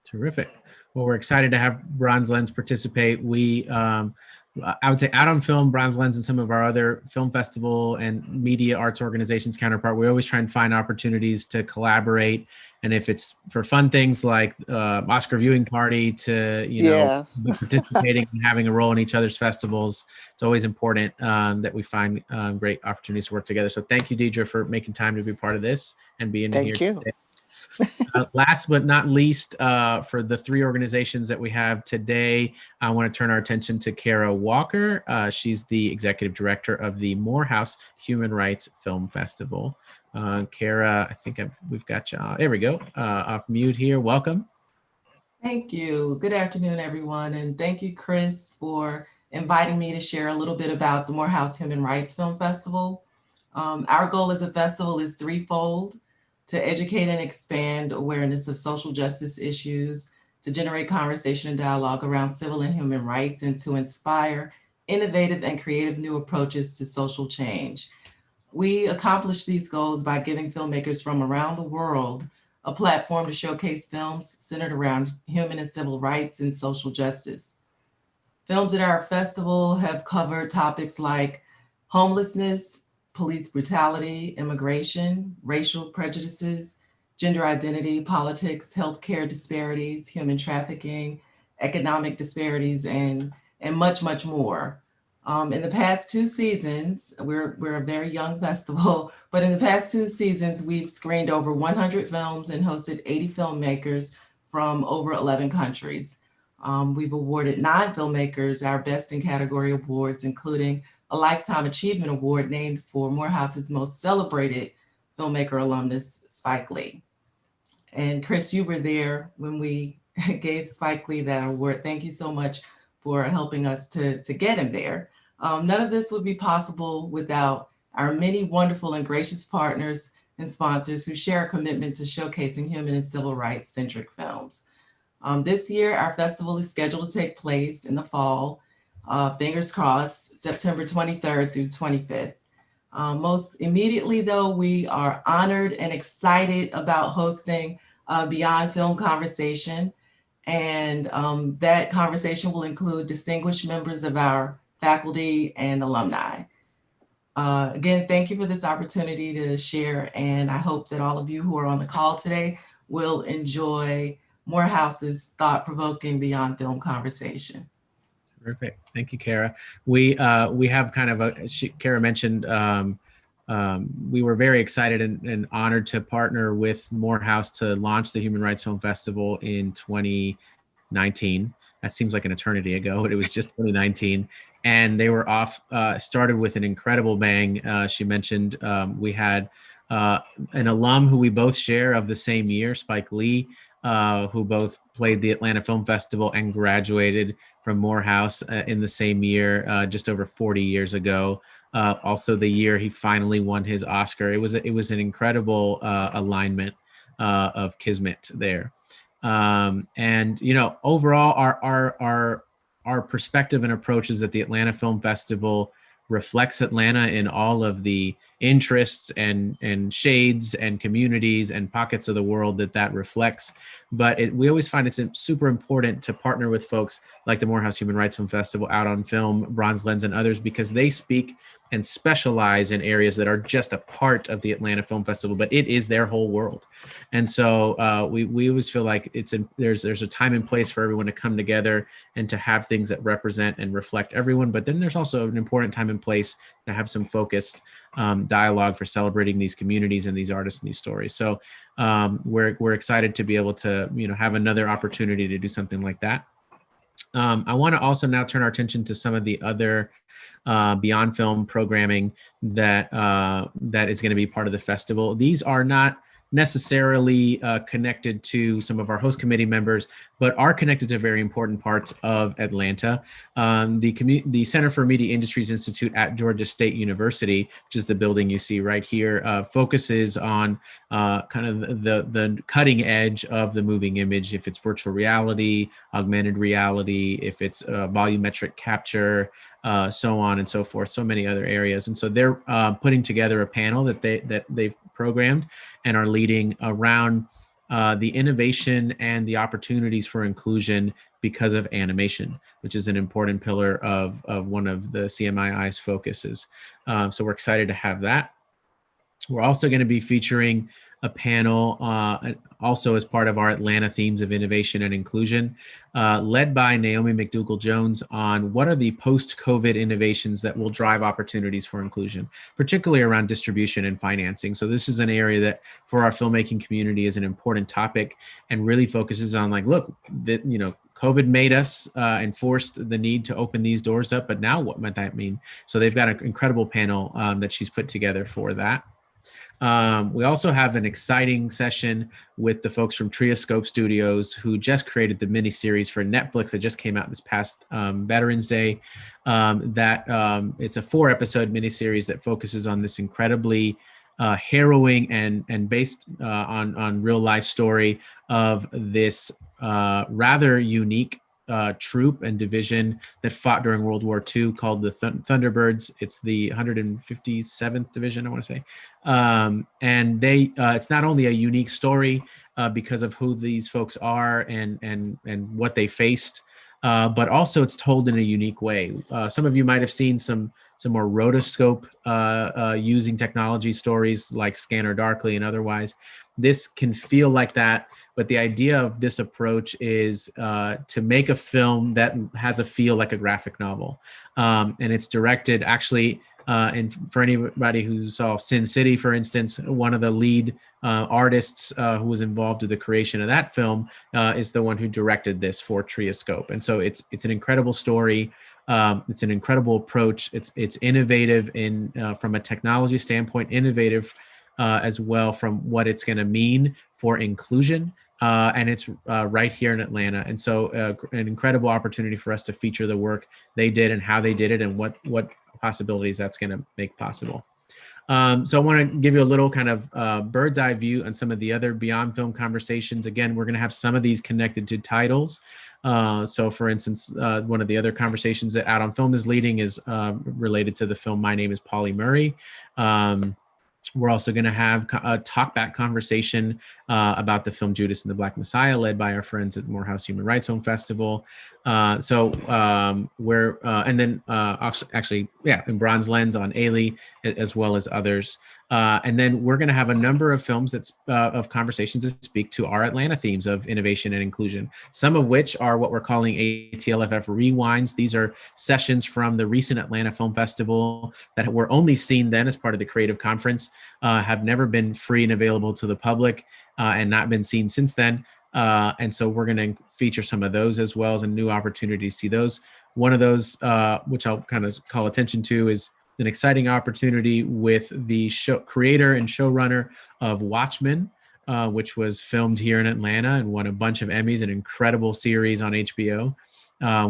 Terrific. Well, we're excited to have Bronze Lens participate. We, I would say Out on Film, Bronze Lens, and some of our other film festival and media arts organizations counterpart, we always try and find opportunities to collaborate. And if it's for fun things like Oscar viewing party to, you know, participating and having a role in each other's festivals, it's always important that we find great opportunities to work together. So thank you, Deidre, for making time to be part of this and being here today. Last but not least, for the 3 organizations that we have today, I want to turn our attention to Cara Walker. She's the executive director of the Morehouse Human Rights Film Festival. Cara, I think we've got you. There we go. Off mute here. Welcome. Thank you. Good afternoon, everyone. And thank you, Chris, for inviting me to share a little bit about the Morehouse Human Rights Film Festival. Our goal as a festival is threefold: to educate and expand awareness of social justice issues, to generate conversation and dialogue around civil and human rights, and to inspire innovative and creative new approaches to social change. We accomplish these goals by giving filmmakers from around the world a platform to showcase films centered around human and civil rights and social justice. Films at our festival have covered topics like homelessness, police brutality, immigration, racial prejudices, gender identity, politics, healthcare disparities, human trafficking, economic disparities, and much, much more. In the past 2 seasons, we're a very young festival, but in the past 2 seasons, we've screened over 100 films and hosted 80 filmmakers from over 11 countries. We've awarded 9 filmmakers our Best in Category awards, including a Lifetime Achievement Award named for Morehouse's most celebrated filmmaker alumnus, Spike Lee. And Chris, you were there when we gave Spike Lee that award. Thank you so much for helping us to get him there. None of this would be possible without our many wonderful and gracious partners and sponsors who share a commitment to showcasing human and civil rights centric films. This year, our festival is scheduled to take place in the fall, fingers crossed, September 23rd through 25th. Most immediately, though, we are honored and excited about hosting Beyond Film Conversation. And that conversation will include distinguished members of our faculty and alumni. Again, thank you for this opportunity to share. And I hope that all of you who are on the call today will enjoy Morehouse's thought-provoking Beyond Film Conversation. Terrific. Thank you, Cara. We have kind of Cara mentioned, we were very excited and honored to partner with Morehouse to launch the Human Rights Film Festival in 2019. That seems like an eternity ago, but it was just 2019. And they were started with an incredible bang. She mentioned we had an alum who we both share of the same year, Spike Lee, who both played the Atlanta Film Festival and graduated from Morehouse in the same year, just over 40 years ago. Also the year he finally won his Oscar. It was an incredible alignment of kismet there. And overall, our perspective and approaches at the Atlanta Film Festival reflects Atlanta in all of the interests and shades and communities and pockets of the world that reflects. But we always find it's super important to partner with folks like the Morehouse Human Rights Film Festival, Out on Film, Bronze Lens, and others, because they speak and specialize in areas that are just a part of the Atlanta Film Festival, but it is their whole world. And so we always feel like there's a time and place for everyone to come together and to have things that represent and reflect everyone. But then there's also an important time and place to have some focused dialogue for celebrating these communities and these artists and these stories. So we're excited to be able to have another opportunity to do something like that. I want to also now turn our attention to some of the other Beyond Film programming that is going to be part of the festival. These are not necessarily connected to some of our host committee members, but are connected to very important parts of Atlanta. The Center for Media Industries Institute at Georgia State University, which is the building you see right here, focuses on kind of the cutting edge of the moving image, if it's virtual reality, augmented reality, if it's volumetric capture, so on and so forth, so many other areas. And so they're putting together a panel that they've programmed and are leading around the innovation and the opportunities for inclusion because of animation, which is an important pillar of one of the CMII's focuses. So we're excited to have that. We're also going to be featuring a panel also as part of our Atlanta Themes of Innovation and Inclusion, led by Naomi McDougall-Jones on what are the post-COVID innovations that will drive opportunities for inclusion, particularly around distribution and financing. So this is an area that for our filmmaking community is an important topic and really focuses on COVID made us and forced the need to open these doors up, but now what might that mean? So they've got an incredible panel that she's put together for that. We also have an exciting session with the folks from Trioscope Studios, who just created the miniseries for Netflix that just came out this past Veterans Day. It's a 4-episode miniseries that focuses on this incredibly harrowing and based on real life story of this rather unique troop and division that fought during World War II called the Thunderbirds. It's the 157th Division, I want to say. And it's not only a unique story because of who these folks are and what they faced, but also it's told in a unique way. Some of you might have seen some more rotoscope using technology stories like Scanner Darkly and otherwise. This can feel like that, but the idea of this approach is to make a film that has a feel like a graphic novel. And it's directed actually, and for anybody who saw Sin City, for instance, one of the lead artists who was involved with the creation of that film is the one who directed this for Trioscope. And so it's an incredible story. It's an incredible approach. It's innovative from a technology standpoint, innovative as well from what it's going to mean for inclusion. And it's right here in Atlanta. And so an incredible opportunity for us to feature the work they did and how they did it and what possibilities that's going to make possible. So I want to give you a little kind of bird's eye view on some of the other Beyond Film conversations. Again, we're going to have some of these connected to titles. So for instance, one of the other conversations that Out on Film is leading is related to the film My Name is Polly Murray. We're also going to have a talkback conversation about the film Judas and the Black Messiah, led by our friends at Morehouse Human Rights Film Festival. And then in Bronze Lens on Ailey, as well as others. And then we're going to have a number of films of conversations that speak to our Atlanta themes of innovation and inclusion, some of which are what we're calling ATLFF Rewinds. These are sessions from the recent Atlanta Film Festival that were only seen then as part of the Creative Conference, have never been free and available to the public, and not been seen since then. And so we're going to feature some of those as well as a new opportunity to see those. One of those, which I'll kind of call attention to, is an exciting opportunity with the show creator and showrunner of Watchmen, which was filmed here in Atlanta and won a bunch of Emmys, an incredible series on HBO.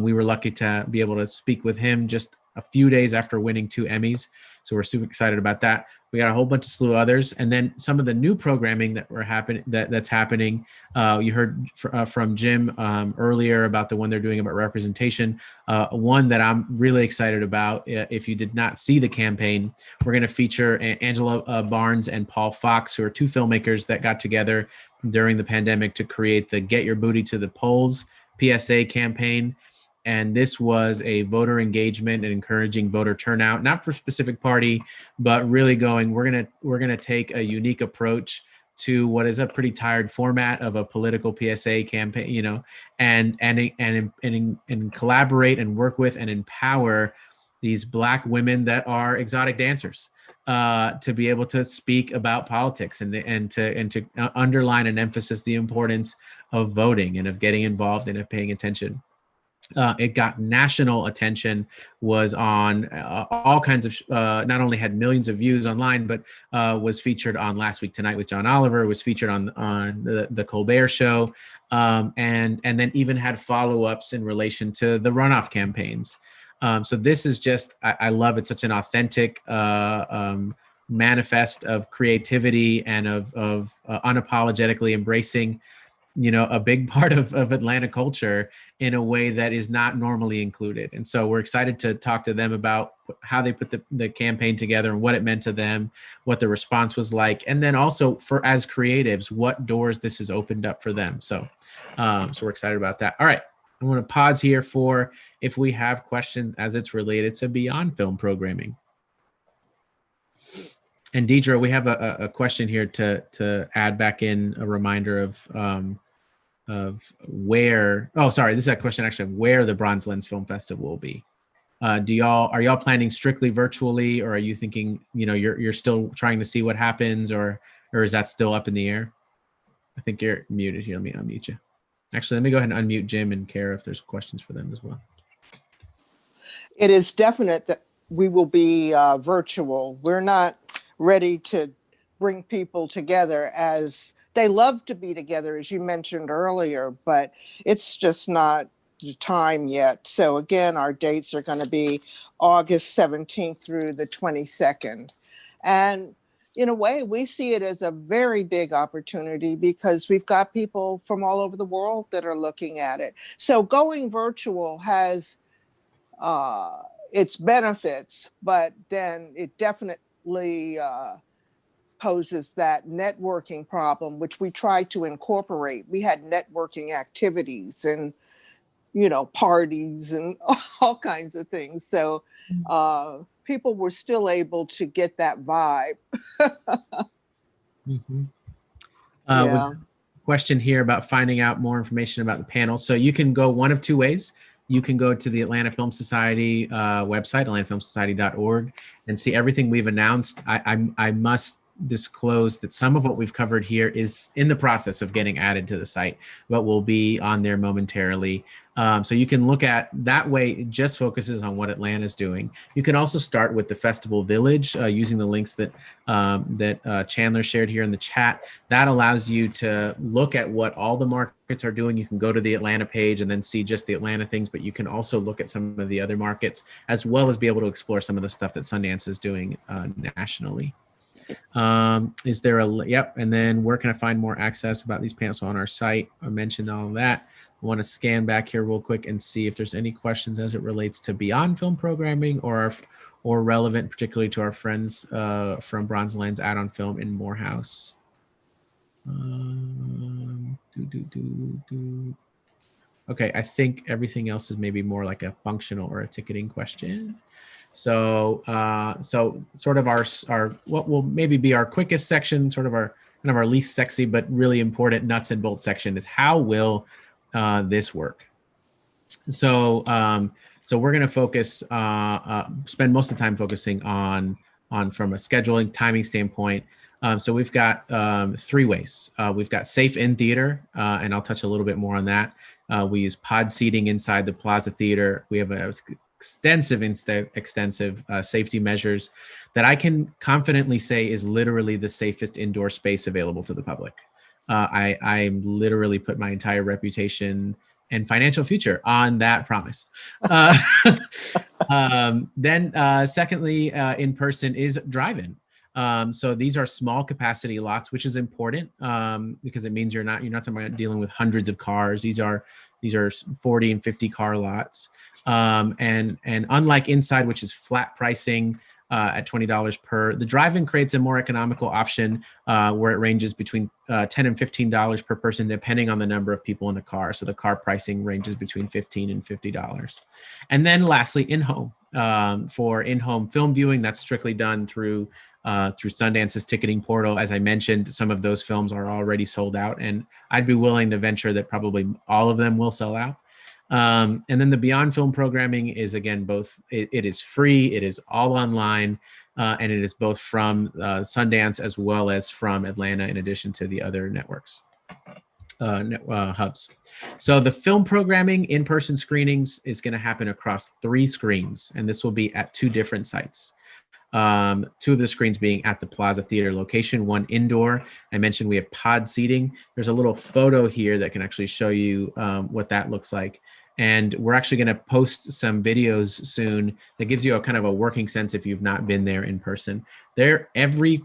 We were lucky to be able to speak with him just a few days after winning 2 Emmys. So we're super excited about that. We got a whole bunch of slew of others. And then some of the new programming that's happening. You heard from Jim earlier about the one they're doing about representation. One that I'm really excited about, if you did not see the campaign, we're going to feature Angela Barnes and Paul Fox, who are 2 filmmakers that got together during the pandemic to create the Get Your Booty to the Polls PSA campaign. And this was a voter engagement and encouraging voter turnout, not for a specific party, but really going, we're gonna take a unique approach to what is a pretty tired format of a political PSA campaign, you know, and collaborate and work with and empower these Black women that are exotic dancers to be able to speak about politics and to underline and emphasize the importance of voting and of getting involved and of paying attention. It got national attention, was on all kinds of, not only had millions of views online, but was featured on Last Week Tonight with John Oliver, was featured on the Colbert Show, and then even had follow-ups in relation to the runoff campaigns. So this is just, I love it, such an authentic manifest of creativity and of unapologetically embracing, you know, a big part of Atlanta culture in a way that is not normally included. And so we're excited to talk to them about how they put the campaign together and what it meant to them, what the response was like, and then also for as creatives, what doors this has opened up for them. So we're excited about that. All right, I want to pause here for if we have questions as it's related to beyond film programming. And Deidre, we have a question here to add back in, a reminder of where, oh, sorry, this is a question actually of where the Bronze Lens Film Festival will be. Are y'all planning strictly virtually, or are you thinking, you know, you're still trying to see what happens, or is that still up in the air? I think you're muted here. Let me unmute you. Actually, let me go ahead and unmute Jim and Cara if there's questions for them as well. It is definite that we will be virtual. We're not ready to bring people together as they love to be together, as you mentioned earlier, but it's just not the time yet. So again, our dates are going to be August 17th through the 22nd. And in a way, we see it as a very big opportunity because we've got people from all over the world that are looking at it. So going virtual has its benefits, but then it definitely poses that networking problem, which we try to incorporate. We had networking activities and, you know, parties and all kinds of things. So people were still able to get that vibe. Mm-hmm. Yeah. Question here about finding out more information about the panel. So you can go one of 2 ways. You can go to the Atlanta Film Society website, atlantafilmsociety.org, and see everything we've announced. I must disclose that some of what we've covered here is in the process of getting added to the site, but will be on there momentarily. So you can look at that way. It just focuses on what Atlanta's doing. You can also start with the Festival Village using the links that Chandler shared here in the chat. That allows you to look at what all the markets are doing. You can go to the Atlanta page and then see just the Atlanta things, but you can also look at some of the other markets as well as be able to explore some of the stuff that Sundance is doing nationally. Is there yep, and then where can I find more access about these panels? So on our site, I mentioned all of that. I want to scan back here real quick and see if there's any questions as it relates to beyond film programming or relevant particularly to our friends from Bronze Lens Add-on Film in Morehouse. Okay, I think everything else is maybe more like a functional or a ticketing question. So sort of our what will maybe be our quickest section, sort of our kind of our least sexy but really important nuts and bolts section is how will this work? So we're going to focus, spend most of the time focusing on from a scheduling timing standpoint. So we've got 3 ways. We've got safe in theater, and I'll touch a little bit more on that. We use pod seating inside the Plaza Theatre. We have extensive safety measures that I can confidently say is literally the safest indoor space available to the public. I literally put my entire reputation and financial future on that promise. Secondly, in person is drive-in. So these are small capacity lots, which is important because it means you're not talking about dealing with hundreds of cars. These are 40 and 50 car lots. And unlike inside, which is flat pricing at $20 per, the drive-in creates a more economical option where it ranges between $10 and $15 per person, depending on the number of people in the car. So the car pricing ranges between $15 and $50. And then lastly, in-home. For in-home film viewing, that's strictly done through Sundance's ticketing portal. As I mentioned, some of those films are already sold out, and I'd be willing to venture that probably all of them will sell out. And then the Beyond Film programming is, again, both, it is free, it is all online, and it is both from Sundance as well as from Atlanta, in addition to the other networks. Hubs. So the film programming, in-person screenings is going to happen across 3 screens, and this will be at 2 different sites. 2 of the screens being at the Plaza Theatre location, 1 indoor. I mentioned we have pod seating. There's a little photo here that can actually show you what that looks like. And we're actually going to post some videos soon that gives you a kind of a working sense if you've not been there in person. Every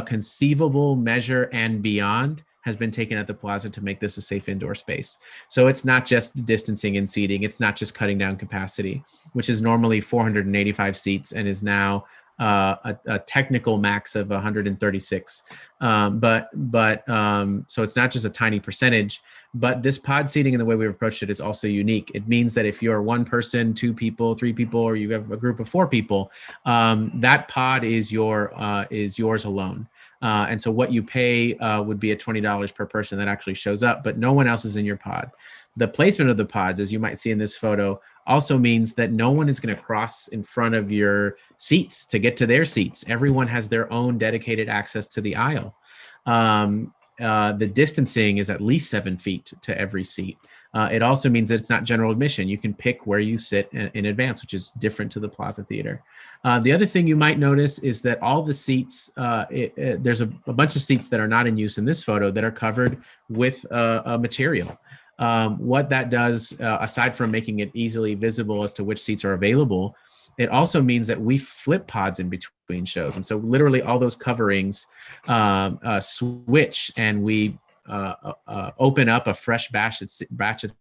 conceivable measure and beyond has been taken at the Plaza to make this a safe indoor space. So it's not just distancing and seating. It's not just cutting down capacity, which is normally 485 seats and is now a technical max of 136. So it's not just a tiny percentage, but this pod seating and the way we've approached it is also unique. It means that if you're 1 person, 2 people, 3 people, or you have a group of 4 people, that pod is yours alone. And so what you pay would be at $20 per person that actually shows up, but no one else is in your pod. The placement of the pods, as you might see in this photo, also means that no one is going to cross in front of your seats to get to their seats. Everyone has their own dedicated access to the aisle. The distancing is at least 7 feet to every seat. It also means that it's not general admission. You can pick where you sit in advance, which is different to the Plaza Theater. The other thing you might notice is that all the seats, there's a bunch of seats that are not in use in this photo that are covered with a material. What that does, aside from making it easily visible as to which seats are available, it also means that we flip pods in between shows. And so literally all those coverings switch, and we open up a fresh batch of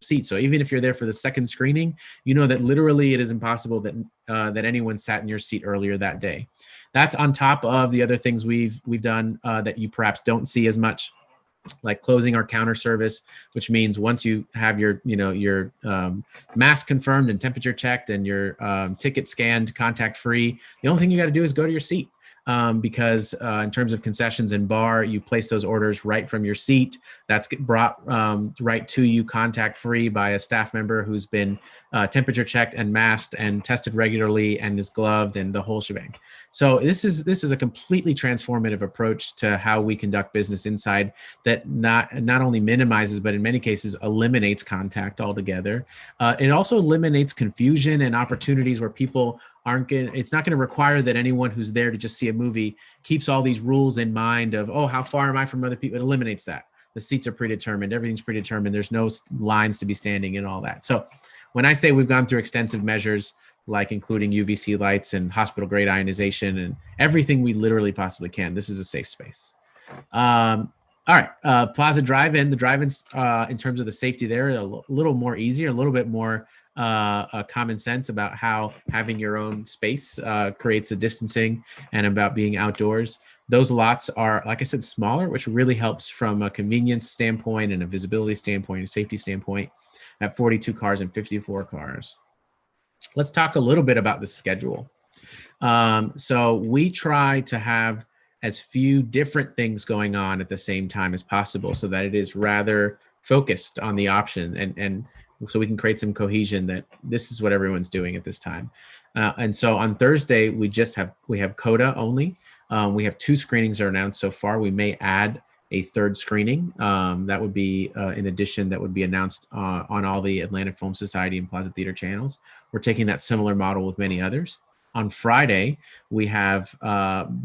seats. So even if you're there for the second screening, you know that literally it is impossible that anyone sat in your seat earlier that day. That's on top of the other things we've done that you perhaps don't see as much, like closing our counter service, which means once you have your mask confirmed and temperature checked and your ticket scanned contact free, the only thing you got to do is go to your seat. Because in terms of concessions and bar, you place those orders right from your seat. That's brought right to you contact free by a staff member who's been temperature checked and masked and tested regularly and is gloved and the whole shebang. So this is a completely transformative approach to how we conduct business inside that not only minimizes, but in many cases eliminates contact altogether. It also eliminates confusion and opportunities where people it's not going to require that anyone who's there to just see a movie keeps all these rules in mind of, oh, how far am I from other people? It eliminates that. The seats are predetermined. Everything's predetermined. There's no lines to be standing in, all that. So when I say we've gone through extensive measures, like including UVC lights and hospital grade ionization and everything we literally possibly can, this is a safe space. All right, Plaza Drive-In. The drive-ins, in terms of the safety there, a little more easier, a little bit more common sense about how having your own space creates a distancing and about being outdoors. Those lots are, like I said, smaller, which really helps from a convenience standpoint and a visibility standpoint, a safety standpoint, at 42 cars and 54 cars. Let's talk a little bit about the schedule. So we try to have as few different things going on at the same time as possible so that it is rather focused on the option and so we can create some cohesion that this is what everyone's doing at this time. And so on Thursday, we have CODA only. We have 2 screenings that are announced so far. We may add a third screening. That would be, in addition, that would be announced on all the Atlanta Film Society and Plaza Theatre channels. We're taking that similar model with many others. On Friday, we have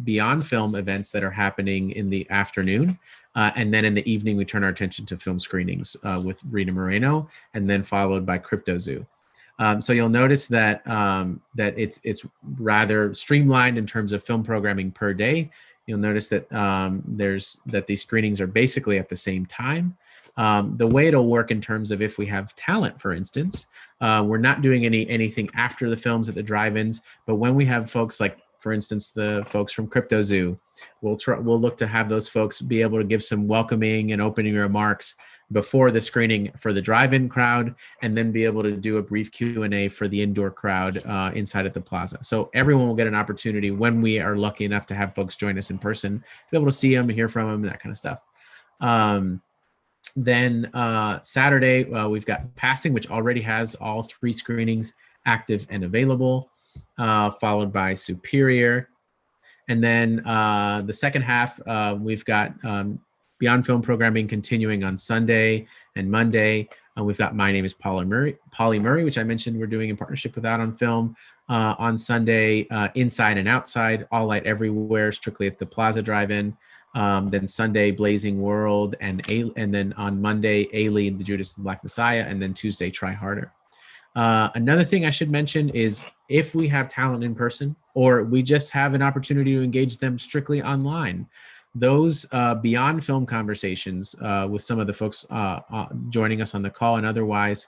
Beyond Film events that are happening in the afternoon. And then in the evening, we turn our attention to film screenings with Rita Moreno, and then followed by Cryptozoo. So you'll notice that that it's rather streamlined in terms of film programming per day. You'll notice that that these screenings are basically at the same time. The way it'll work in terms of if we have talent, for instance, we're not doing anything after the films at the drive-ins, but when we have folks like, for instance, the folks from Cryptozoo, we'll look to have those folks be able to give some welcoming and opening remarks before the screening for the drive-in crowd, and then be able to do a brief Q&A for the indoor crowd inside at the plaza. So everyone will get an opportunity, when we are lucky enough to have folks join us in person, to be able to see them and hear from them and that kind of stuff. Then Saturday, we've got Passing, which already has all 3 screenings active and available, followed by Superior. And then the second half, we've got Beyond Film programming continuing on Sunday and Monday. We've got My Name is Polly Murray, which I mentioned we're doing in partnership with Out on Film. On Sunday, Inside and Outside, All Light Everywhere, strictly at the Plaza Drive-In. Then Sunday, Blazing World, and then on Monday, Ailey, the Judas and Black Messiah, and then Tuesday, Try Harder. Another thing I should mention is if we have talent in person, or we just have an opportunity to engage them strictly online, those Beyond Film conversations with some of the folks joining us on the call and otherwise,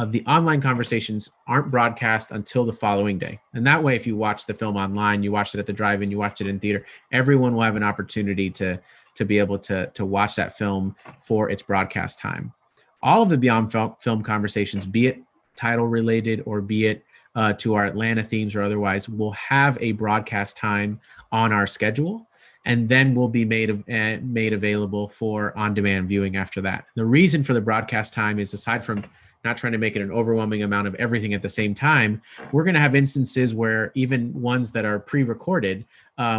the online conversations aren't broadcast until the following day. And that way, if you watch the film online, you watch it at the drive-in, you watch it in theater, everyone will have an opportunity to be able to watch that film for its broadcast time. All of the Beyond Film conversations, be it title related or be it to our Atlanta themes or otherwise, will have a broadcast time on our schedule, and then will be made available for on-demand viewing after that. The reason for the broadcast time is, aside from not trying to make it an overwhelming amount of everything at the same time, we're going to have instances where even ones that are pre-recorded,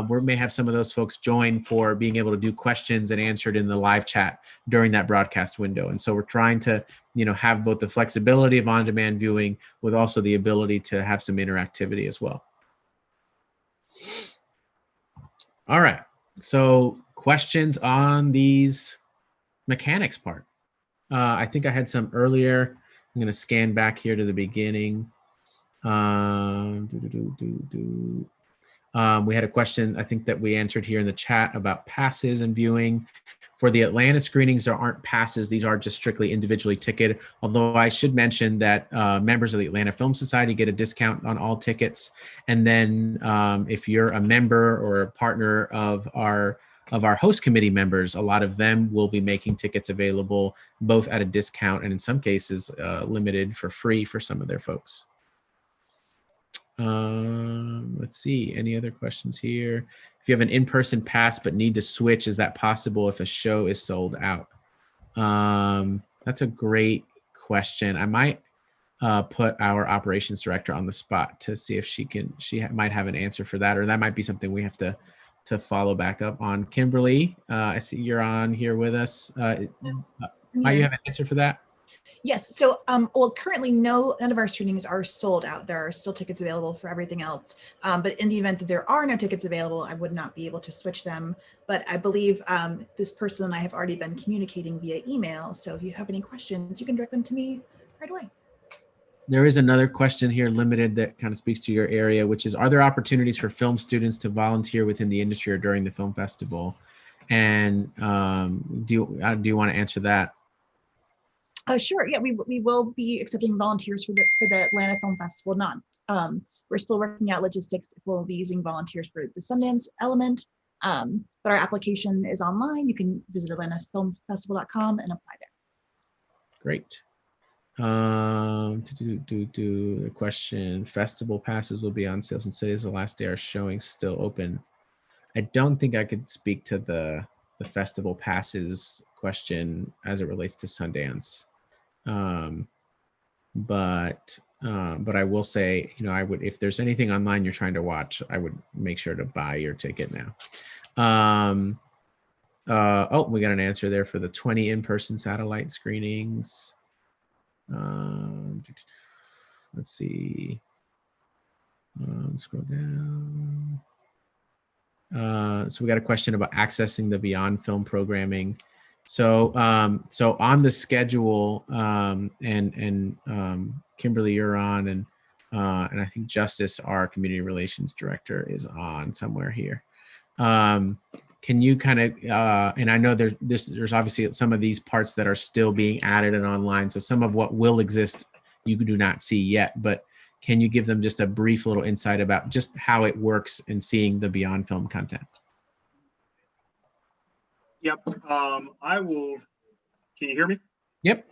we may have some of those folks join for being able to do questions and answered in the live chat during that broadcast window. And so we're trying to, have both the flexibility of on-demand viewing with also the ability to have some interactivity as well. All right. So questions on these mechanics part. I think I had some earlier. I'm going to scan back here to the beginning. We had a question, I think, that we answered here in the chat about passes and viewing. For the Atlanta screenings, there aren't passes. These are just strictly individually ticketed. Although I should mention that members of the Atlanta Film Society get a discount on all tickets. And then if you're a member or a partner of our host committee members, a lot of them will be making tickets available both at a discount and in some cases limited for free for some of their folks. Let's see, any other questions here? If you have an in-person pass but need to switch, is that possible if a show is sold out? That's a great question. I might put our operations director on the spot to see if she might have an answer for that, or that might be something we have to follow back up on. Kimberly, I see you're on here with us. Might you have an answer for that? Yes. So, well, currently none of our screenings are sold out. There are still tickets available for everything else. But in the event that there are no tickets available, I would not be able to switch them. But I believe this person and I have already been communicating via email. So if you have any questions, you can direct them to me right away. There is another question here, limited, that kind of speaks to your area, which is, are there opportunities for film students to volunteer within the industry or during the film festival? And do you want to answer that? Sure. Yeah, we will be accepting volunteers for the Atlanta Film Festival. We're still working out logistics if we'll be using volunteers for the Sundance element. But our application is online. You can visit atlantasfilmfestival.com and apply there. Great. The question: festival passes will be on sale since today is the last day our showing still open. I don't think I could speak to the festival passes question as it relates to Sundance. But I will say, I would, if there's anything online you're trying to watch, I would make sure to buy your ticket now. oh, we got an answer there for the 20 in-person satellite screenings. Let's see. Scroll down. So we got a question about accessing the Beyond Film programming. So on the schedule, and Kimberly, you're on, and I think Justice, our community relations director, is on somewhere here. Can you kind of, and I know there's obviously some of these parts that are still being added and online, so some of what will exist you do not see yet, but can you give them just a brief little insight about just how it works in seeing the Beyond Film content? Yep, I will, can you hear me? Yep.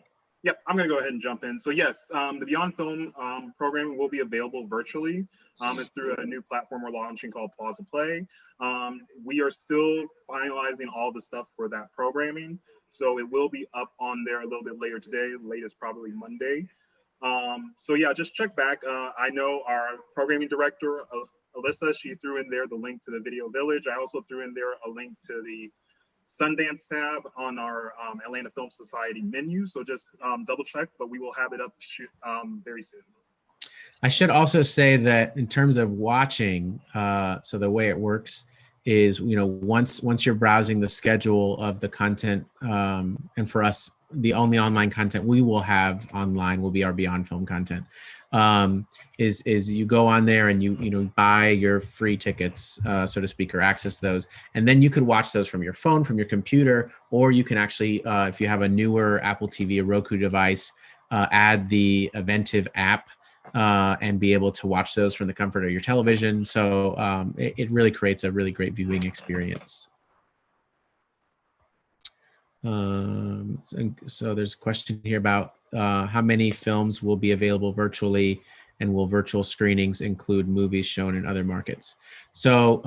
Yep, I'm gonna go ahead and jump in. So yes, the Beyond Film program will be available virtually. It's through a new platform we're launching called Plaza Play. We are still finalizing all the stuff for that programming. So it will be up on there a little bit later today, latest probably Monday. So yeah, just check back. I know our programming director, Alyssa, she threw in there the link to the Video Village. I also threw in there a link to the Sundance tab on our Atlanta Film Society menu. So just double check, but we will have it up very soon. I should also say that in terms of watching, so the way it works is, once you're browsing the schedule of the content, and for us, the only online content we will have online will be our Beyond Film content. Is you go on there and you buy your free tickets, so to speak, or access those, and then you could watch those from your phone, from your computer, or you can actually, if you have a newer Apple TV, a Roku device, add the Eventive app, and be able to watch those from the comfort of your television. So it really creates a really great viewing experience. So there's a question here about how many films will be available virtually, and will virtual screenings include movies shown in other markets? So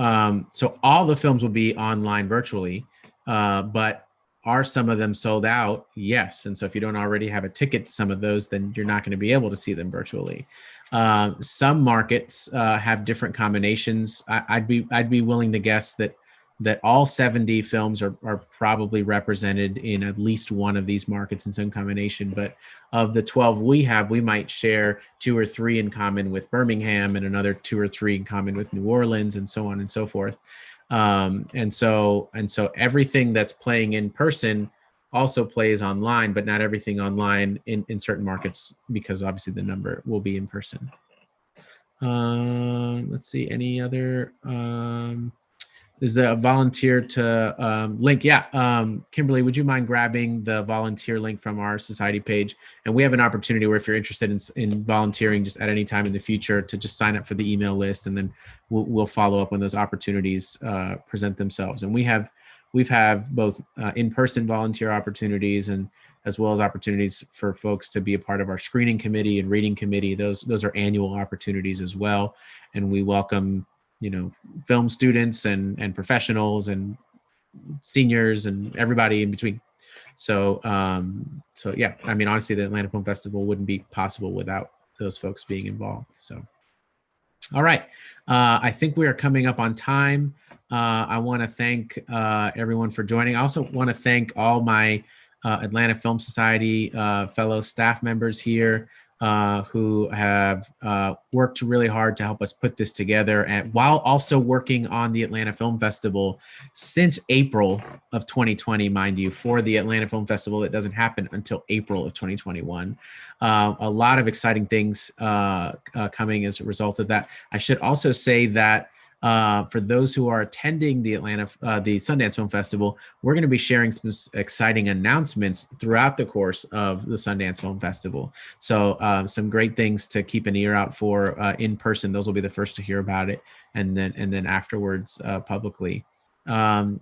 all the films will be online virtually, but are some of them sold out? Yes. And so if you don't already have a ticket to some of those, then you're not going to be able to see them virtually. Some markets have different combinations. I'd be willing to guess that all 70 films are probably represented in at least one of these markets in some combination. But of the 12 we have, we might share 2 or 3 in common with Birmingham, and another 2 or 3 in common with New Orleans, and so on and so forth. And so everything that's playing in person also plays online, but not everything online in certain markets, because obviously the number will be in person. Let's see, any other, is a volunteer to link? Yeah, Kimberly, would you mind grabbing the volunteer link from our society page? And we have an opportunity where if you're interested in volunteering just at any time in the future, to just sign up for the email list, and then we'll follow up when those opportunities present themselves. And we've had both in-person volunteer opportunities, and as well as opportunities for folks to be a part of our screening committee and reading committee. Those are annual opportunities as well. And we welcome film students and professionals and seniors and everybody in between. So yeah, I mean, honestly, the Atlanta Film Festival wouldn't be possible without those folks being involved. So, all right. I think we are coming up on time. I want to thank everyone for joining. I also want to thank all my Atlanta Film Society fellow staff members here, who have worked really hard to help us put this together, and while also working on the Atlanta Film Festival since April of 2020, mind you, for the Atlanta Film Festival that doesn't happen until April of 2021. A lot of exciting things coming as a result of that. I should also say that for those who are attending the Sundance Film Festival, we're going to be sharing some exciting announcements throughout the course of the Sundance Film Festival. So some great things to keep an ear out for in person. Those will be the first to hear about it, and then afterwards publicly. And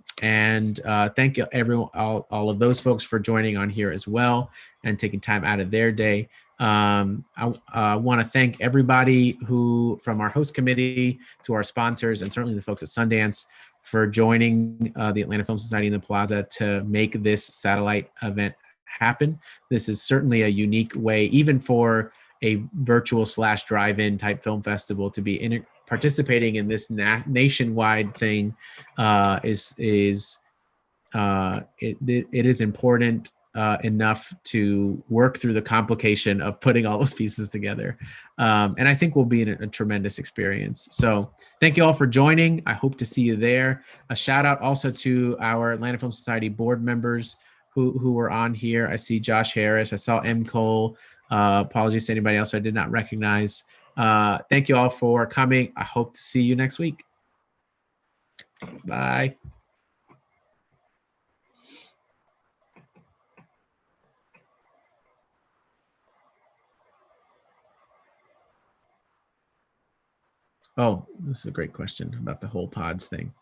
thank you everyone, all of those folks, for joining on here as well and taking time out of their day. I want to thank everybody who, from our host committee to our sponsors, and certainly the folks at Sundance, for joining the Atlanta Film Society in the Plaza to make this satellite event happen. This is certainly a unique way, even for a virtual / drive-in type film festival, to be participating in this nationwide thing is it is important enough to work through the complication of putting all those pieces together. And I think will be a tremendous experience. So thank you all for joining. I hope to see you there. A shout out also to our Atlanta Film Society board members who were on here. I see Josh Harris. I saw M. Cole. Apologies to anybody else I did not recognize. Thank you all for coming. I hope to see you next week. Bye. Oh, this is a great question about the whole pods thing.